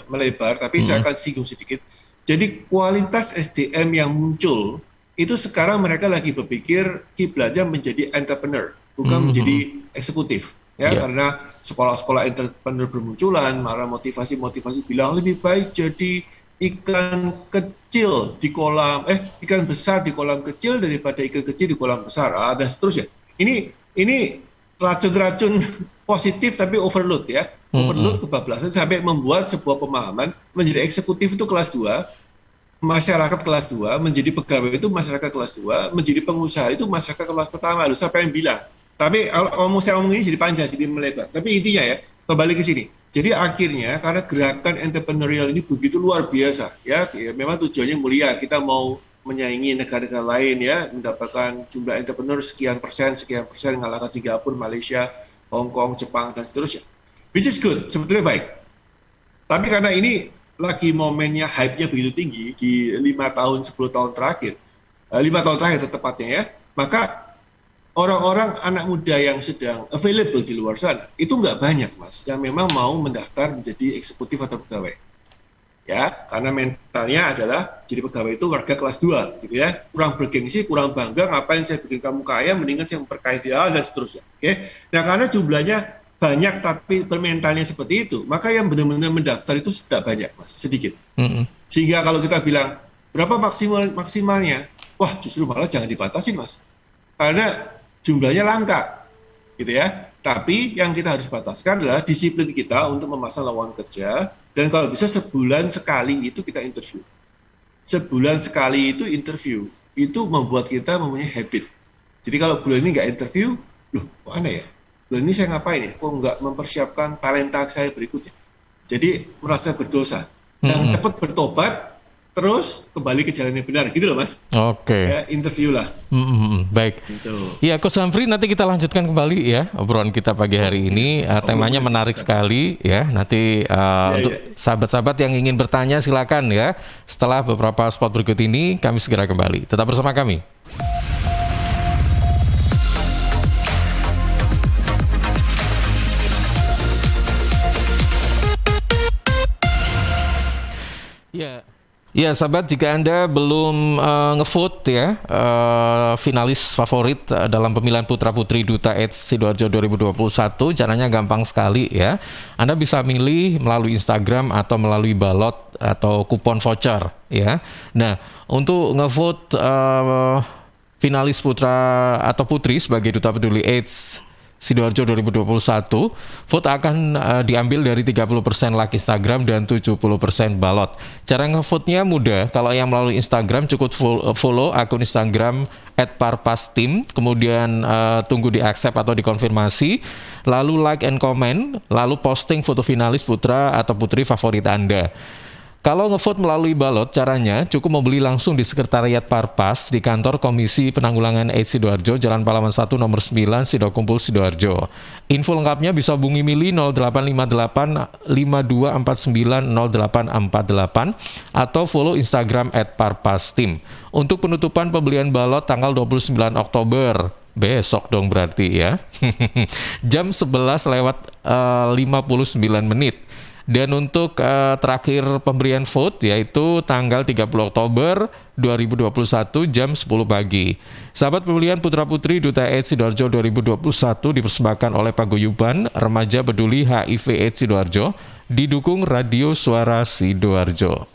melebar, tapi saya akan singgung sedikit. Jadi kualitas SDM yang muncul itu sekarang mereka lagi berpikir kiblatnya menjadi entrepreneur, bukan menjadi eksekutif, ya. Karena sekolah-sekolah entrepreneur bermunculan, malah motivasi bilang lebih baik jadi ikan kecil di kolam, ikan besar di kolam kecil daripada ikan kecil di kolam besar, dan seterusnya. Ini racun-racun positif tapi overload ya. Overload kebablasan sampai membuat sebuah pemahaman menjadi eksekutif itu kelas 2, masyarakat kelas 2, menjadi pegawai itu masyarakat kelas 2, menjadi pengusaha itu masyarakat kelas pertama. Lalu siapa yang bilang? Tapi kalau saya ngomong ini jadi panjang, jadi melebar. Tapi intinya ya, kembali ke sini. Jadi akhirnya karena gerakan entrepreneurial ini begitu luar biasa ya memang tujuannya mulia, kita mau menyaingi negara-negara lain ya, mendapatkan jumlah entrepreneur sekian persen, mengalahkan Singapura, Malaysia, Hong Kong, Jepang, dan seterusnya. Which is good, sebetulnya baik. Tapi karena ini lagi momennya, hype-nya begitu tinggi di 5 tahun, 10 tahun terakhir, 5 tahun terakhir tepatnya ya, maka orang-orang anak muda yang sedang available di luar sana, itu nggak banyak, Mas, yang memang mau mendaftar menjadi eksekutif atau pegawai. Ya, karena mentalnya adalah jadi pegawai itu warga kelas 2 gitu ya, kurang bergengsi, kurang bangga, ngapain saya bikin kamu kaya, mendingan saya memperkaya dia, dan seterusnya. Oke. Nah, karena jumlahnya banyak tapi bermentalnya seperti itu, maka yang benar-benar mendaftar itu tidak banyak, Mas, sedikit. Sehingga kalau kita bilang berapa maksimalnya, wah justru malah jangan dibatasin, Mas, karena jumlahnya langka gitu ya. Tapi yang kita harus bataskan adalah disiplin kita untuk memasang lowongan kerja. Dan kalau bisa sebulan sekali itu kita interview. Sebulan sekali itu interview. Itu membuat kita mempunyai habit. Jadi kalau bulan ini nggak interview, loh kok aneh ya? Bulan ini saya ngapain ya? Kok nggak mempersiapkan talenta saya berikutnya? Jadi merasa berdosa. Dan cepat bertobat, terus kembali ke jalan yang benar. Gitu loh, Mas. Oke. Ya, interview lah. Baik. Gitu. Ya, Coach Humphrey, nanti kita lanjutkan kembali ya obrolan kita pagi hari ini. Temanya menarik sekali ya. Nanti untuk sahabat-sahabat yang ingin bertanya silakan ya. Setelah beberapa spot berikut ini kami segera kembali. Tetap bersama kami. Ya, sahabat, jika Anda belum ngevote ya finalis favorit dalam pemilihan putra-putri Duta AIDS Sidoarjo 2021, caranya gampang sekali ya. Anda bisa milih melalui Instagram atau melalui balot atau kupon voucher ya. Nah, untuk ngevote finalis putra atau putri sebagai Duta Peduli AIDS Sidoarjo 2021, vote akan diambil dari 30% like Instagram dan 70% balot. Cara ngevote-nya mudah. Kalau yang melalui Instagram cukup follow akun Instagram @parpastim, kemudian tunggu di accept atau dikonfirmasi, lalu like and comment, lalu posting foto finalis putra atau putri favorit Anda. Kalau ngevote melalui balot, caranya cukup membeli langsung di Sekretariat Parpas di kantor Komisi Penanggulangan AIDS Sidoarjo, Jalan Pahlawan 1 nomor 9, Sidokumpul, Sidoarjo. Info lengkapnya bisa hubungi Mili 0858 5249 0848 atau follow Instagram @parpastim. Untuk penutupan pembelian balot tanggal 29 Oktober, besok dong berarti ya, jam 11 lewat 59 menit. Dan untuk terakhir pemberian vote yaitu tanggal 30 Oktober 2021 jam 10 pagi. Sahabat pemilihan Putra-Putri Duta AIDS Sidoarjo 2021 dipersembahkan oleh Paguyuban Remaja Peduli HIV AIDS Sidoarjo, didukung Radio Suara Sidoarjo.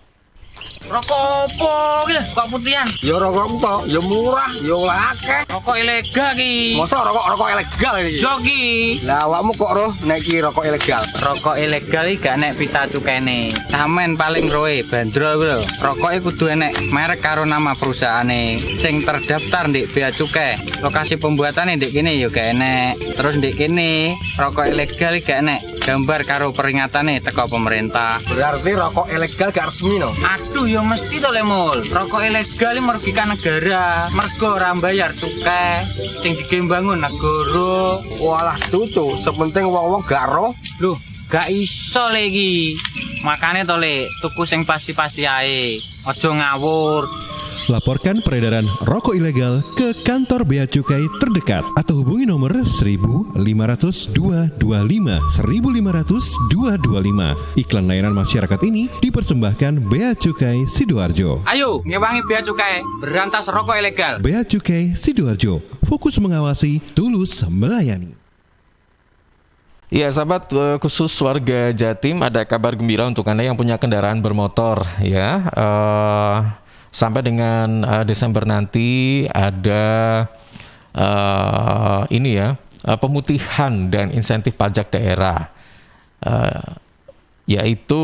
Rokok opo iki kok putihan? Ya rokok tok, ya murah, ya akeh. Rokok ilegal ki. Masa rokok ilegal iki? Yo ki. Lah awakmu kok roh nek iki rokok ilegal? Rokok ilegal iki gak nek pita cukene. Samen paling roe bandrol kuwi lho. Rokoke kudu enek merek karo nama perusahaane sing terdaftar ndek Bea Cukai. Lokasi pembuatane ndek kene ya gak enek. Terus ndek kene rokok ilegal iki gak enek gambar karo peringatane teko pemerintah. Berarti rokok ilegal gak resmi no? Aduh ya mesti to le Mul. Rokok ilegal iki merugikan negara. Mergo ora mbayar cukai sing digembangun negara. Walah cucu, sepenting wong-wong gak roh. Loh, gak iso le iki. Makane to le tuku sing pasti-pasti ae. Aja ngawur. Laporkan peredaran rokok ilegal ke kantor Bea Cukai terdekat atau hubungi nomor 1500 225 1500 225. Iklan layanan masyarakat ini dipersembahkan Bea Cukai Sidoarjo. Ayo, ngewangi Bea Cukai, berantas rokok ilegal. Bea Cukai Sidoarjo, fokus mengawasi, tulus melayani. Ya sahabat, khusus warga Jatim, ada kabar gembira untuk Anda yang punya kendaraan bermotor ya. Sampai dengan Desember nanti ada pemutihan dan insentif pajak daerah, yaitu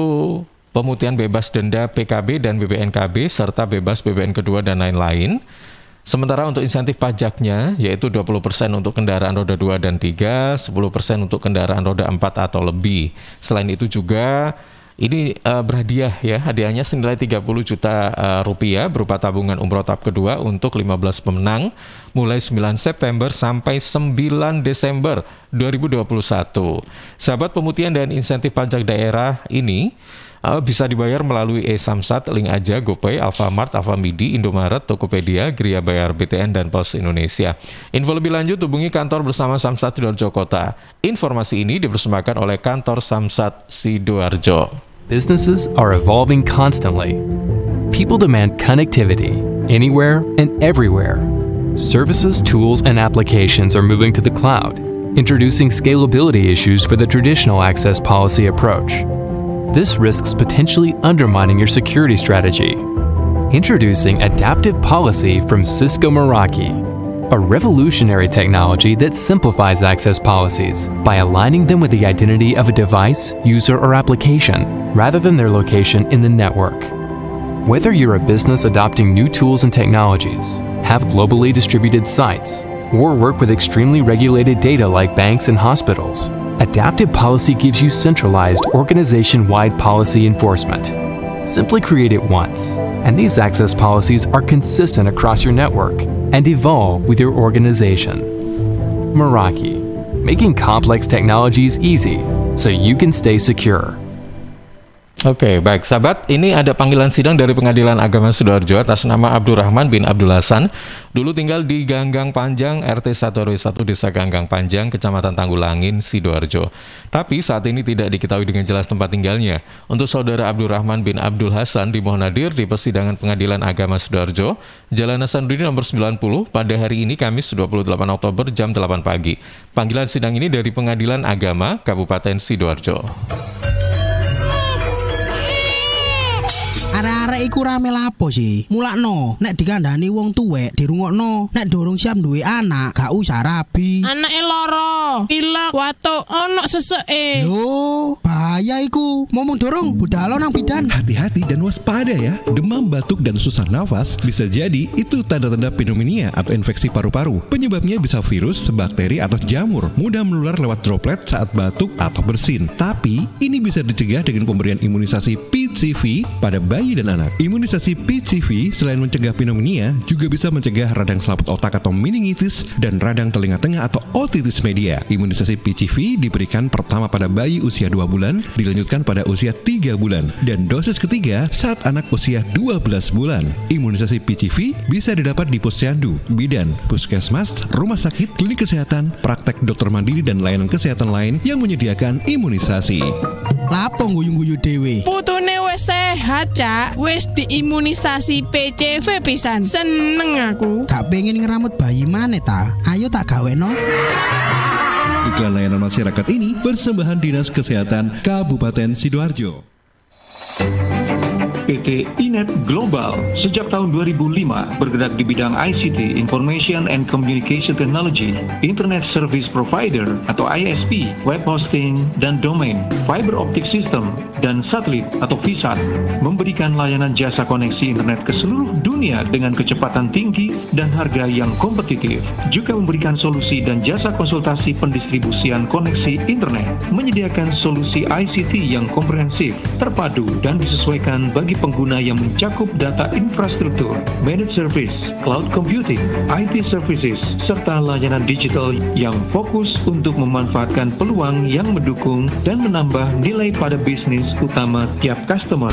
pemutihan bebas denda PKB dan BPNKB serta bebas BBN kedua dan lain-lain. Sementara untuk insentif pajaknya yaitu 20% untuk kendaraan roda 2 dan 3, 10% untuk kendaraan roda 4 atau lebih. Selain itu juga ini berhadiah ya, hadiahnya senilai 30 juta rupiah berupa tabungan umroh tahap kedua untuk 15 pemenang mulai 9 September sampai 9 Desember 2021. Sahabat, pemutihan dan insentif pajak daerah ini bisa dibayar melalui e-Samsat, link aja, GoPay, Alfamart, Alfamidi, Indomaret, Tokopedia, Gria Bayar BTN, dan Pos Indonesia. Info lebih lanjut hubungi kantor bersama Samsat Sidoarjo Kota. Informasi ini dipersembahkan oleh kantor Samsat Sidoarjo. Businesses are evolving constantly. People demand connectivity anywhere and everywhere. Services, tools, and applications are moving to the cloud, introducing scalability issues for the traditional access policy approach. This risks potentially undermining your security strategy. Introducing Adaptive Policy from Cisco Meraki, a revolutionary technology that simplifies access policies by aligning them with the identity of a device, user, or application, rather than their location in the network. Whether you're a business adopting new tools and technologies, have globally distributed sites, or work with extremely regulated data like banks and hospitals, Adaptive Policy gives you centralized, organization-wide policy enforcement. Simply create it once, and these access policies are consistent across your network and evolve with your organization. Meraki, making complex technologies easy so you can stay secure. Oke, baik sahabat, ini ada panggilan sidang dari Pengadilan Agama Sidoarjo atas nama Abdurrahman bin Abdul Hasan. Dulu tinggal di Ganggang Panjang, RT 1 RW 1 Desa Ganggang Panjang, Kecamatan Tanggulangin, Sidoarjo. Tapi saat ini tidak diketahui dengan jelas tempat tinggalnya. Untuk saudara Abdurrahman bin Abdul Hasan dimohon hadir di persidangan Pengadilan Agama Sidoarjo, Jalan Hasanuddin nomor 90 pada hari ini Kamis 28 Oktober jam 8 pagi. Panggilan sidang ini dari Pengadilan Agama Kabupaten Sidoarjo. Are-are arek iku rame lapo sih? Mulakno, nek dikandani wong tuwek dirungokno, nek durung siap duwe anak, gak usah rabi. Anake loro, pilek, watuk, ono seseke. Loh, bahaya iku. Momong dorong budal nang bidan. Hati-hati dan waspada ya. Demam, batuk, dan susah nafas bisa jadi itu tanda-tanda pneumonia atau infeksi paru-paru. Penyebabnya bisa virus, bakteri, atau jamur. Mudah menular lewat droplet saat batuk atau bersin. Tapi ini bisa dicegah dengan pemberian imunisasi PCV pada bayi dan anak. Imunisasi PCV selain mencegah pneumonia juga bisa mencegah radang selaput otak atau meningitis dan radang telinga tengah atau otitis media. Imunisasi PCV diberikan pertama pada bayi usia 2 bulan, dilanjutkan pada usia 3 bulan, dan dosis ketiga saat anak usia 12 bulan. Imunisasi PCV bisa didapat di posyandu, bidan, puskesmas, rumah sakit, klinik kesehatan, praktek dokter mandiri, dan layanan kesehatan lain yang menyediakan imunisasi. Lapo guyu-guyu dewe. Putune wis sehat, Cak. Wis diimunisasi PCV pisan. Seneng aku. Gak pengen ngeramut bayi maneh ta? Ayo tak gaweno. Iklan layanan masyarakat ini persembahan Dinas Kesehatan Kabupaten Sidoarjo. PT Inet Global sejak tahun 2005 bergerak di bidang ICT, Information and Communication Technology, Internet Service Provider atau ISP, web hosting dan domain, fiber optic system, dan satelit atau VSAT, memberikan layanan jasa koneksi internet ke seluruh dunia dengan kecepatan tinggi dan harga yang kompetitif. Juga memberikan solusi dan jasa konsultasi pendistribusian koneksi internet, menyediakan solusi ICT yang komprehensif, terpadu, dan disesuaikan bagi pengguna yang mencakup data infrastruktur, managed service, cloud computing, IT services, serta layanan digital yang fokus untuk memanfaatkan peluang yang mendukung dan menambah nilai pada bisnis utama tiap customer.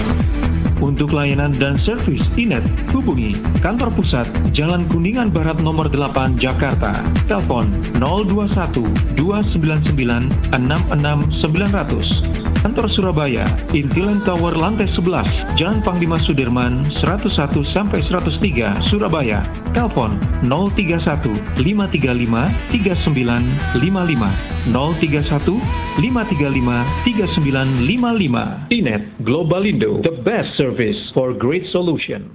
Untuk layanan dan servis Inet, hubungi kantor pusat Jalan Kuningan Barat nomor 8 Jakarta. Telepon 021 299 66900. Kantor Surabaya, Intiland Tower lantai 11, Jalan Panglima Sudirman 101 sampai 103 Surabaya. Telepon 031 535 3955 031 535 3955. Inet Globalindo, the best service for great solution.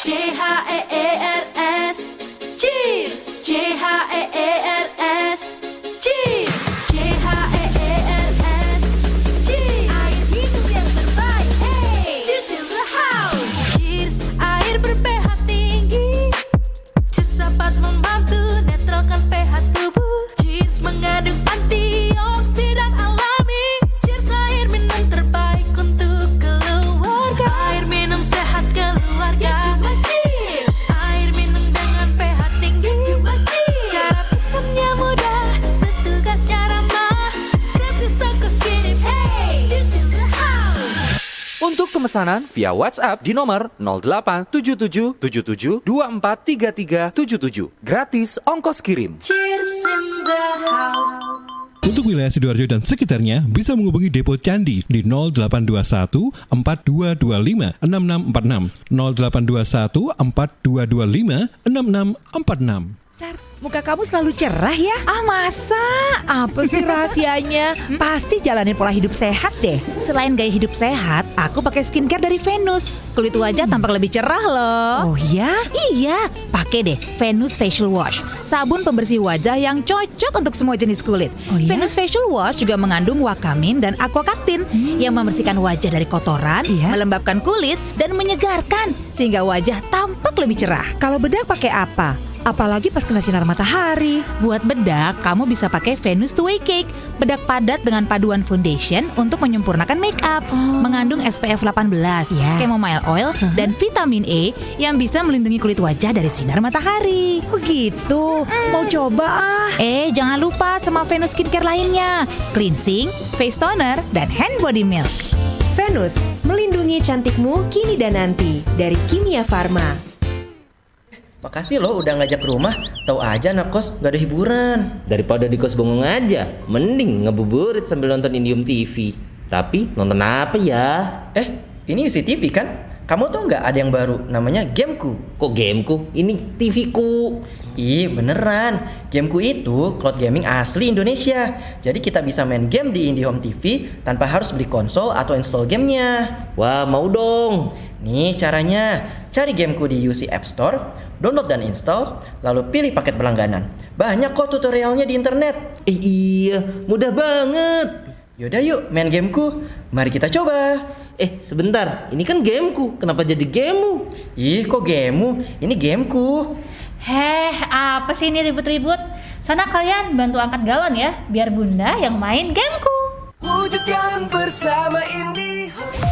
JHEERS Cheers, JHEERS Cheers, JHEERS Cheers, air minum yang terbaik. Hey, cheers in the house. Cheers, air ber-pH tinggi. Cheers dapat membantu netralkan pH tubuh. Cheers mengandung antioksidan alami. Cheers, air minum terbaik untuk keluarga. Air minum sehat keluarga. Cuma Cheers, air minum dengan pH tinggi. Cuma Cheers, cara pesannya mudah, petugasnya ramah, gratis ongkos kirim. Hey, Cheers in the house. Untuk pemesanan via WhatsApp di nomor 087777243377. Gratis ongkos kirim. Cheers in the house. Untuk wilayah Sidoarjo dan sekitarnya bisa menghubungi Depo Candi di 0821 4225 6646 0821 4225 6646. Sar, muka kamu selalu cerah ya? Ah masa? Apa sih rahasianya? Pasti jalanin pola hidup sehat deh. Selain gaya hidup sehat, aku pakai skincare dari Venus. Kulit wajah tampak lebih cerah loh. Oh ya? Iya, pakai deh Venus Facial Wash, sabun pembersih wajah yang cocok untuk semua jenis kulit. Oh ya? Venus Facial Wash juga mengandung wakamin dan aquacactin yang membersihkan wajah dari kotoran, melembabkan kulit, dan menyegarkan sehingga wajah tampak lebih cerah. Kalau bedak pakai apa? Apalagi pas kena sinar matahari. Buat bedak, kamu bisa pakai Venus Two Way Cake, bedak padat dengan paduan foundation untuk menyempurnakan make up. Mengandung SPF 18, chamomile oil, dan vitamin E yang bisa melindungi kulit wajah dari sinar matahari. Begitu, mau coba ah. Jangan lupa sama Venus skincare lainnya, cleansing, face toner, dan hand body milk. Venus, melindungi cantikmu kini dan nanti, dari Kimia Farma. Makasih loh udah ngajak ke rumah. Tahu aja anak kos gak ada hiburan. Daripada di kos bengong aja, mending ngebuburit sambil nonton Indium TV. Tapi nonton apa ya? Ini UCTV kan? Kamu tuh nggak ada yang baru, namanya Gameku. Kok Gameku? Ini TV-ku. Ih, beneran. Gameku itu cloud gaming asli Indonesia. Jadi kita bisa main game di IndiHome TV tanpa harus beli konsol atau install gamenya. Wah, mau dong. Nih caranya. Cari Gameku di UC App Store, download dan install, lalu pilih paket berlangganan. Banyak kok tutorialnya di internet. Iya, mudah banget. Yaudah yuk, main Gameku. Mari kita coba. Sebentar, ini kan Gameku. Kenapa jadi gamemu? Ih, kok gamemu? Ini Gameku. Heh, apa sih ini ribut-ribut? Sana kalian bantu angkat galon ya, biar bunda yang main Gameku. Wujudkan bersama IndiHome.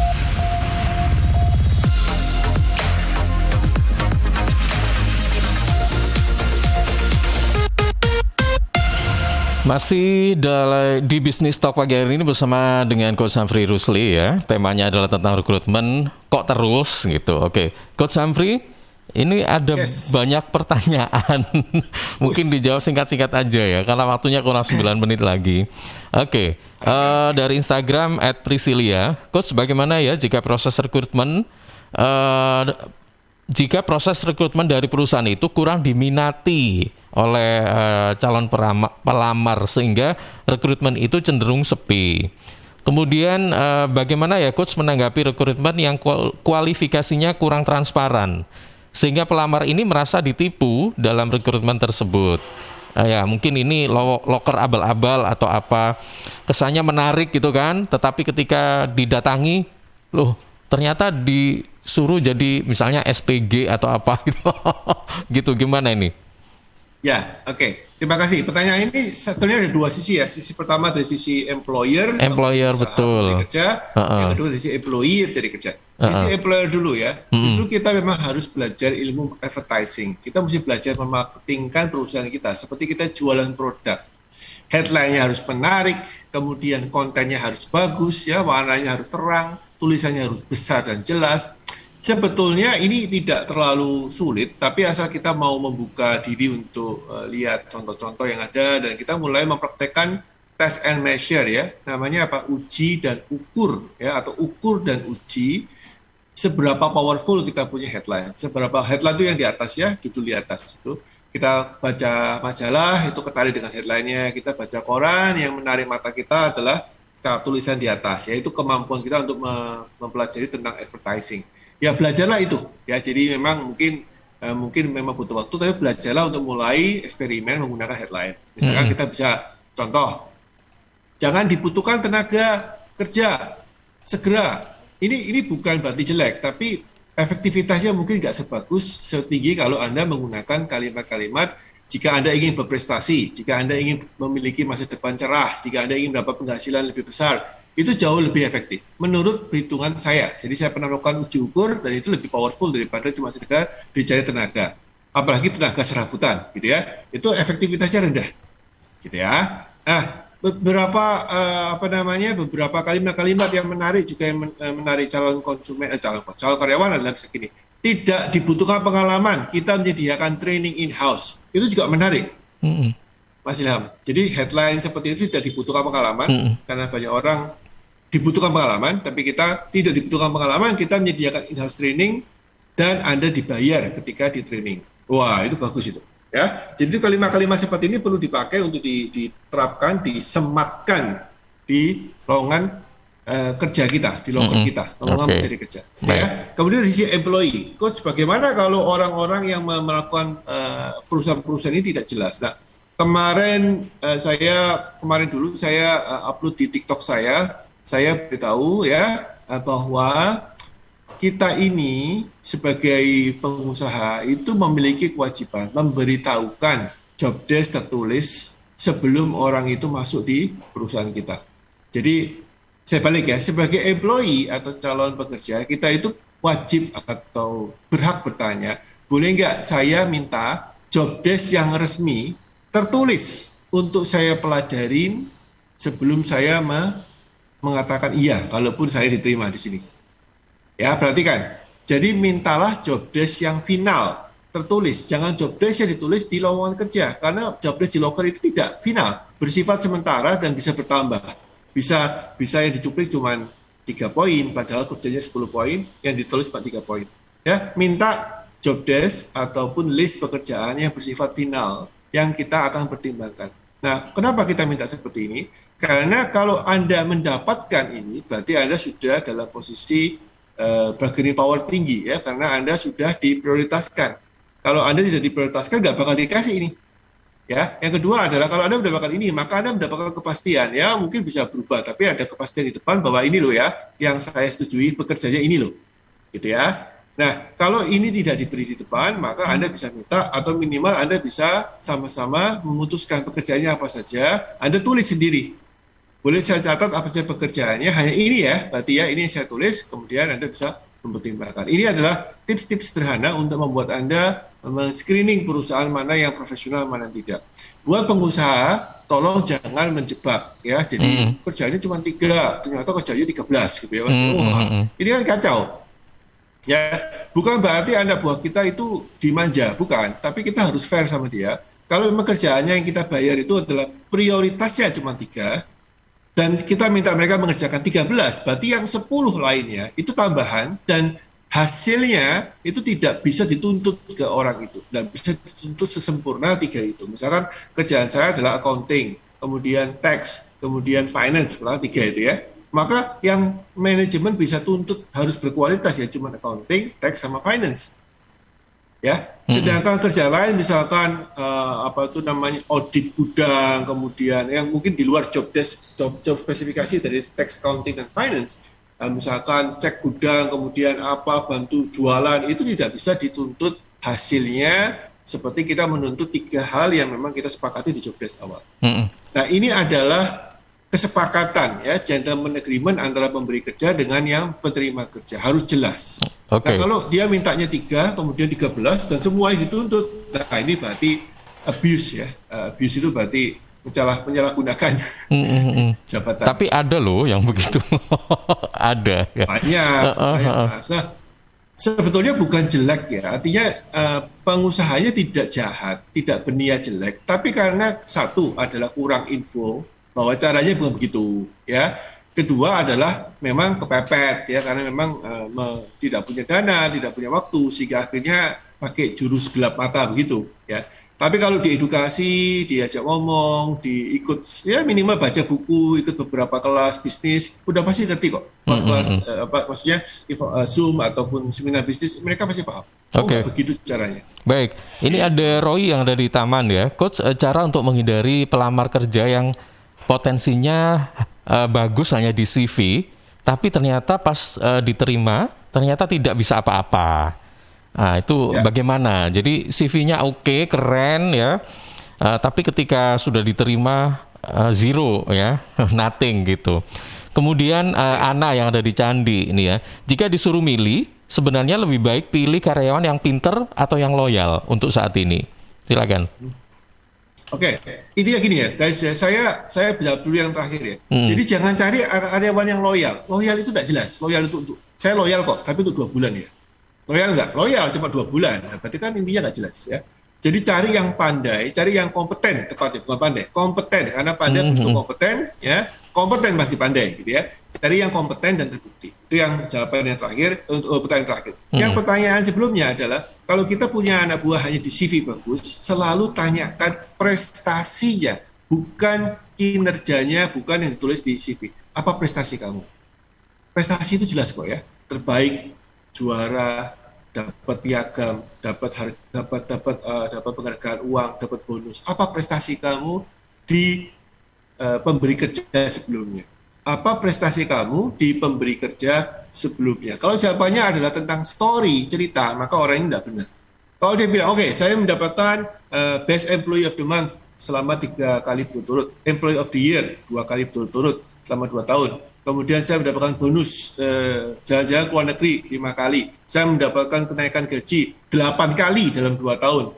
Masih di Bisnis Talk pagi hari ini bersama dengan Coach Humphrey Rusli ya. Temanya adalah tentang rekrutmen kok terus gitu. Oke, Coach Humphrey, ini ada banyak pertanyaan. Mungkin dijawab singkat-singkat aja ya, karena waktunya kurang 9 menit lagi. Oke, dari Instagram @Priscilia, Coach, bagaimana ya jika proses rekrutmen dari perusahaan itu kurang diminati oleh calon pelamar sehingga rekrutmen itu cenderung sepi. Kemudian bagaimana ya Coach menanggapi rekrutmen yang kualifikasinya kurang transparan sehingga pelamar ini merasa ditipu dalam rekrutmen tersebut. Ya mungkin ini loker abal-abal atau apa, kesannya menarik gitu kan, tetapi ketika didatangi loh ternyata disuruh jadi misalnya SPG atau apa gitu. Gitu, gimana ini? Ya, oke. Terima kasih. Pertanyaan ini sebetulnya ada dua sisi ya. Sisi pertama dari sisi employer betul. Kerja. Yang kedua dari sisi employee jadi kerja. Sisi employer dulu ya. Justru kita memang harus belajar ilmu advertising. Kita mesti belajar memarketingkan perusahaan kita. Seperti kita jualan produk. Headline-nya harus menarik, kemudian kontennya harus bagus ya, warnanya harus terang, tulisannya harus besar dan jelas. Sebetulnya ini tidak terlalu sulit, tapi asal kita mau membuka diri untuk lihat contoh-contoh yang ada dan kita mulai mempraktekkan test and measure ya, namanya apa? Uji dan ukur ya, atau ukur dan uji seberapa powerful kita punya headline. Seberapa headline itu yang di atas ya, judul di atas itu. Kita baca majalah itu ketarik dengan headline-nya, kita baca koran yang menarik mata kita adalah tulisan di atas, yaitu kemampuan kita untuk mempelajari tentang advertising. Ya belajarlah itu ya, jadi memang mungkin memang butuh waktu, tapi belajarlah untuk mulai eksperimen menggunakan headline. Misalkan kita bisa contoh, jangan dibutuhkan tenaga kerja segera. Ini bukan berarti jelek, tapi efektivitasnya mungkin nggak setinggi kalau Anda menggunakan kalimat-kalimat jika Anda ingin berprestasi, jika Anda ingin memiliki masa depan cerah, jika Anda ingin mendapat penghasilan lebih besar, itu jauh lebih efektif menurut perhitungan saya. Jadi saya pernah melakukan uji ukur dan itu lebih powerful daripada cuma sekedar dicari tenaga, apalagi tenaga serabutan gitu ya, itu efektivitasnya rendah gitu ya. Nah beberapa kalimat yang menarik juga yang menarik calon konsumen, calon karyawan adalah segini: tidak dibutuhkan pengalaman, kita menyediakan training in-house. Itu juga menarik. Mas Ilham. Jadi headline seperti itu tidak dibutuhkan pengalaman, karena banyak orang dibutuhkan pengalaman, tapi kita tidak dibutuhkan pengalaman, kita menyediakan in-house training dan Anda dibayar ketika di training. Wah, itu bagus itu. Ya, jadi kalimat-kalimat seperti ini perlu dipakai untuk diterapkan, disematkan di lowongan kerja kita, di lowongan kita, lowongan mencari kerja. Ya. Kemudian di sisi employee, Coach, bagaimana kalau orang-orang yang melakukan perusahaan-perusahaan ini tidak jelas? Nah, kemarin dulu saya upload di TikTok saya beritahu ya bahwa kita ini sebagai pengusaha itu memiliki kewajiban memberitahukan job desk tertulis sebelum orang itu masuk di perusahaan kita. Jadi saya balik ya, sebagai employee atau calon pekerja, kita itu wajib atau berhak bertanya, boleh nggak saya minta job desk yang resmi tertulis untuk saya pelajarin sebelum saya mengatakan iya, kalaupun saya diterima di sini. Ya, perhatikan. Jadi mintalah job desk yang final, tertulis. Jangan job desk yang ditulis di lowongan kerja, karena job desk di loker itu tidak final, bersifat sementara dan bisa bertambah. Bisa yang dicuplik cuman 3 poin, padahal kerjanya 10 poin, yang ditulis cuma 3 poin. Ya, minta job desk ataupun list pekerjaan yang bersifat final yang kita akan pertimbangkan. Nah, kenapa kita minta seperti ini? Karena kalau Anda mendapatkan ini, berarti Anda sudah dalam posisi bargaining power tinggi ya, karena Anda sudah diprioritaskan. Kalau Anda tidak diprioritaskan, nggak bakal dikasih ini. Ya, yang kedua adalah kalau Anda mendapatkan ini, maka Anda mendapatkan kepastian. Ya, mungkin bisa berubah, tapi ada kepastian di depan bahwa ini loh ya, yang saya setujui pekerjaannya ini loh, gitu ya. Nah, kalau ini tidak diberi di depan, maka Anda bisa minta atau minimal Anda bisa sama-sama memutuskan pekerjaannya apa saja. Anda tulis sendiri. Boleh saya catat apa saja pekerjaannya, hanya ini ya, berarti ya ini yang saya tulis, kemudian Anda bisa mempertimbangkan. Ini adalah tips-tips sederhana untuk membuat Anda men-screening perusahaan mana yang profesional, mana tidak. Buat pengusaha, tolong jangan menjebak ya. Jadi kerjanya cuma 3, ternyata kerjanya 13 gitu ya. Ini kan kacau. Ya, bukan berarti Anda buat kita itu dimanja, bukan. Tapi kita harus fair sama dia. Kalau memang kerjaannya yang kita bayar itu adalah prioritasnya cuma 3, dan kita minta mereka mengerjakan 13, berarti yang 10 lainnya itu tambahan, dan hasilnya itu tidak bisa dituntut ke orang itu, tidak bisa dituntut sesempurna 3 itu. Misalkan kerjaan saya adalah accounting, kemudian tax, kemudian finance, setelah 3 itu ya. Maka yang manajemen bisa tuntut harus berkualitas ya cuma accounting, tax, sama finance. Ya, sedangkan kerja lain misalkan apa itu namanya audit gudang, kemudian yang mungkin di luar job desk, job spesifikasi dari tax, accounting, dan finance. Misalkan cek gudang, kemudian apa bantu jualan, itu tidak bisa dituntut hasilnya seperti kita menuntut 3 hal yang memang kita sepakati di job desk awal. Nah, ini adalah kesepakatan ya, gentleman agreement antara pemberi kerja dengan yang penerima kerja, harus jelas. Nah, kalau dia mintanya 3, kemudian 13 dan semua dituntut, nah ini berarti abuse ya. Abuse itu berarti menyalahgunakan jabatan. Tapi ada loh yang begitu. Ada ya. Banyak. Nah, sebetulnya bukan jelek ya, artinya pengusahanya tidak jahat, tidak berniat jelek, tapi karena satu adalah kurang info bahwa caranya bukan begitu ya. Kedua adalah memang kepepet ya, karena memang tidak punya dana, tidak punya waktu, sehingga akhirnya pakai jurus gelap mata begitu ya. Tapi kalau diedukasi, diajak ngomong, diikut ya minimal baca buku, ikut beberapa kelas bisnis, udah pasti ngerti kok. Kelas maksudnya Zoom ataupun seminar bisnis, mereka pasti paham. Begitu caranya. Baik, ini ada Roy yang ada di Taman ya. Coach, cara untuk menghindari pelamar kerja yang potensinya bagus hanya di CV, tapi ternyata pas diterima ternyata tidak bisa apa-apa. Nah, itu bagaimana? Jadi CV-nya oke, keren ya, tapi ketika sudah diterima zero ya, nothing gitu. Kemudian Ana yang ada di Candi ini ya, jika disuruh milih, sebenarnya lebih baik pilih karyawan yang pinter atau yang loyal untuk saat ini. Silakan. Oke, intinya gini ya guys, saya jawab dulu yang terakhir ya. Jadi jangan cari karyawan yang loyal. Loyal itu tidak jelas. Loyal itu untuk saya loyal kok, tapi untuk 2 bulan ya. Loyal nggak? Loyal cuma 2 bulan. Nah, berarti kan intinya nggak jelas ya. Jadi cari yang pandai, cari yang kompeten, tepatnya bukan pandai, kompeten. Karena pandai untuk kompeten ya, kompeten pasti pandai gitu ya. Cari yang kompeten dan terbukti. Itu yang jawaban yang terakhir untuk pertanyaan terakhir. Yang pertanyaan sebelumnya adalah kalau kita punya anak buah hanya di CV bagus, selalu tanyakan prestasinya, bukan kinerjanya, bukan yang ditulis di CV. Apa prestasi kamu? Prestasi itu jelas kok ya. Terbaik, juara, dapat piagam, dapat penghargaan uang, dapat bonus. Apa prestasi kamu di pemberi kerja sebelumnya? Apa prestasi kamu di pemberi kerja sebelumnya? Kalau jawabannya adalah tentang story, cerita, maka orang ini tidak benar. Kalau dia bilang, oke, saya mendapatkan Best Employee of the Month selama 3 kali berturut-turut, Employee of the Year 2 kali berturut-turut selama 2 tahun. Kemudian saya mendapatkan bonus jalan-jalan ke luar negeri 5 kali. Saya mendapatkan kenaikan gaji 8 kali dalam 2 tahun.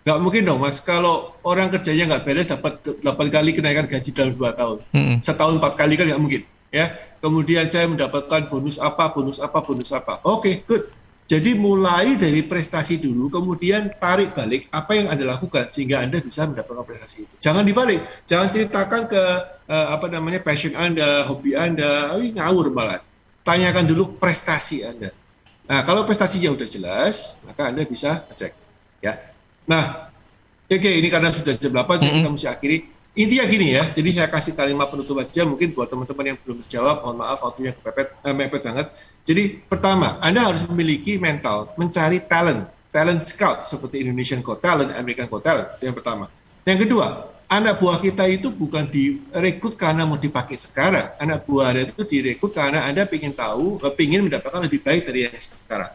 Nggak mungkin dong mas, kalau orang kerjanya nggak beres dapat 8 kali kenaikan gaji dalam 2 tahun. Setahun 4 kali kan nggak mungkin. Ya. Kemudian saya mendapatkan bonus apa. Oke, good. Jadi mulai dari prestasi dulu, kemudian tarik balik apa yang Anda lakukan sehingga Anda bisa mendapatkan prestasi itu. Jangan dibalik, jangan ceritakan ke passion Anda, hobi Anda, ini ngawur malah. tanyakan dulu prestasi Anda. Nah, kalau prestasinya udah jelas, maka Anda bisa ngecek. Ya. Nah, oke, ini karena sudah jam 8, kita mesti akhiri. Intinya gini ya, jadi saya kasih kalimat penutup aja, mungkin buat teman-teman yang belum terjawab, mohon maaf waktunya mepet banget. Jadi pertama, Anda harus memiliki mental, mencari talent scout seperti Indonesian Got Talent, American Got Talent, itu yang pertama. Yang kedua, anak buah kita itu bukan direkrut karena mau dipakai sekarang, anak buah Anda itu direkrut karena Anda ingin mendapatkan lebih baik dari yang sekarang.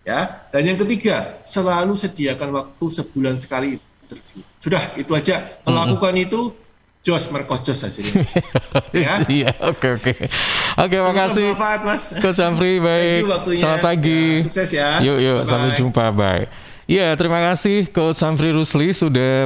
Ya, dan yang ketiga, selalu sediakan waktu sebulan sekali interview. Sudah, itu aja. Melakukan itu, jos merkos jos hasilnya. Ya? Iya, oke. Oke, makasih. Bermanfaat, Mas. Coach Samfri, baik. Selamat pagi. Ya, sukses ya. Yuk, sampai jumpa, bye. Ya, terima kasih Coach Samfri Rusli sudah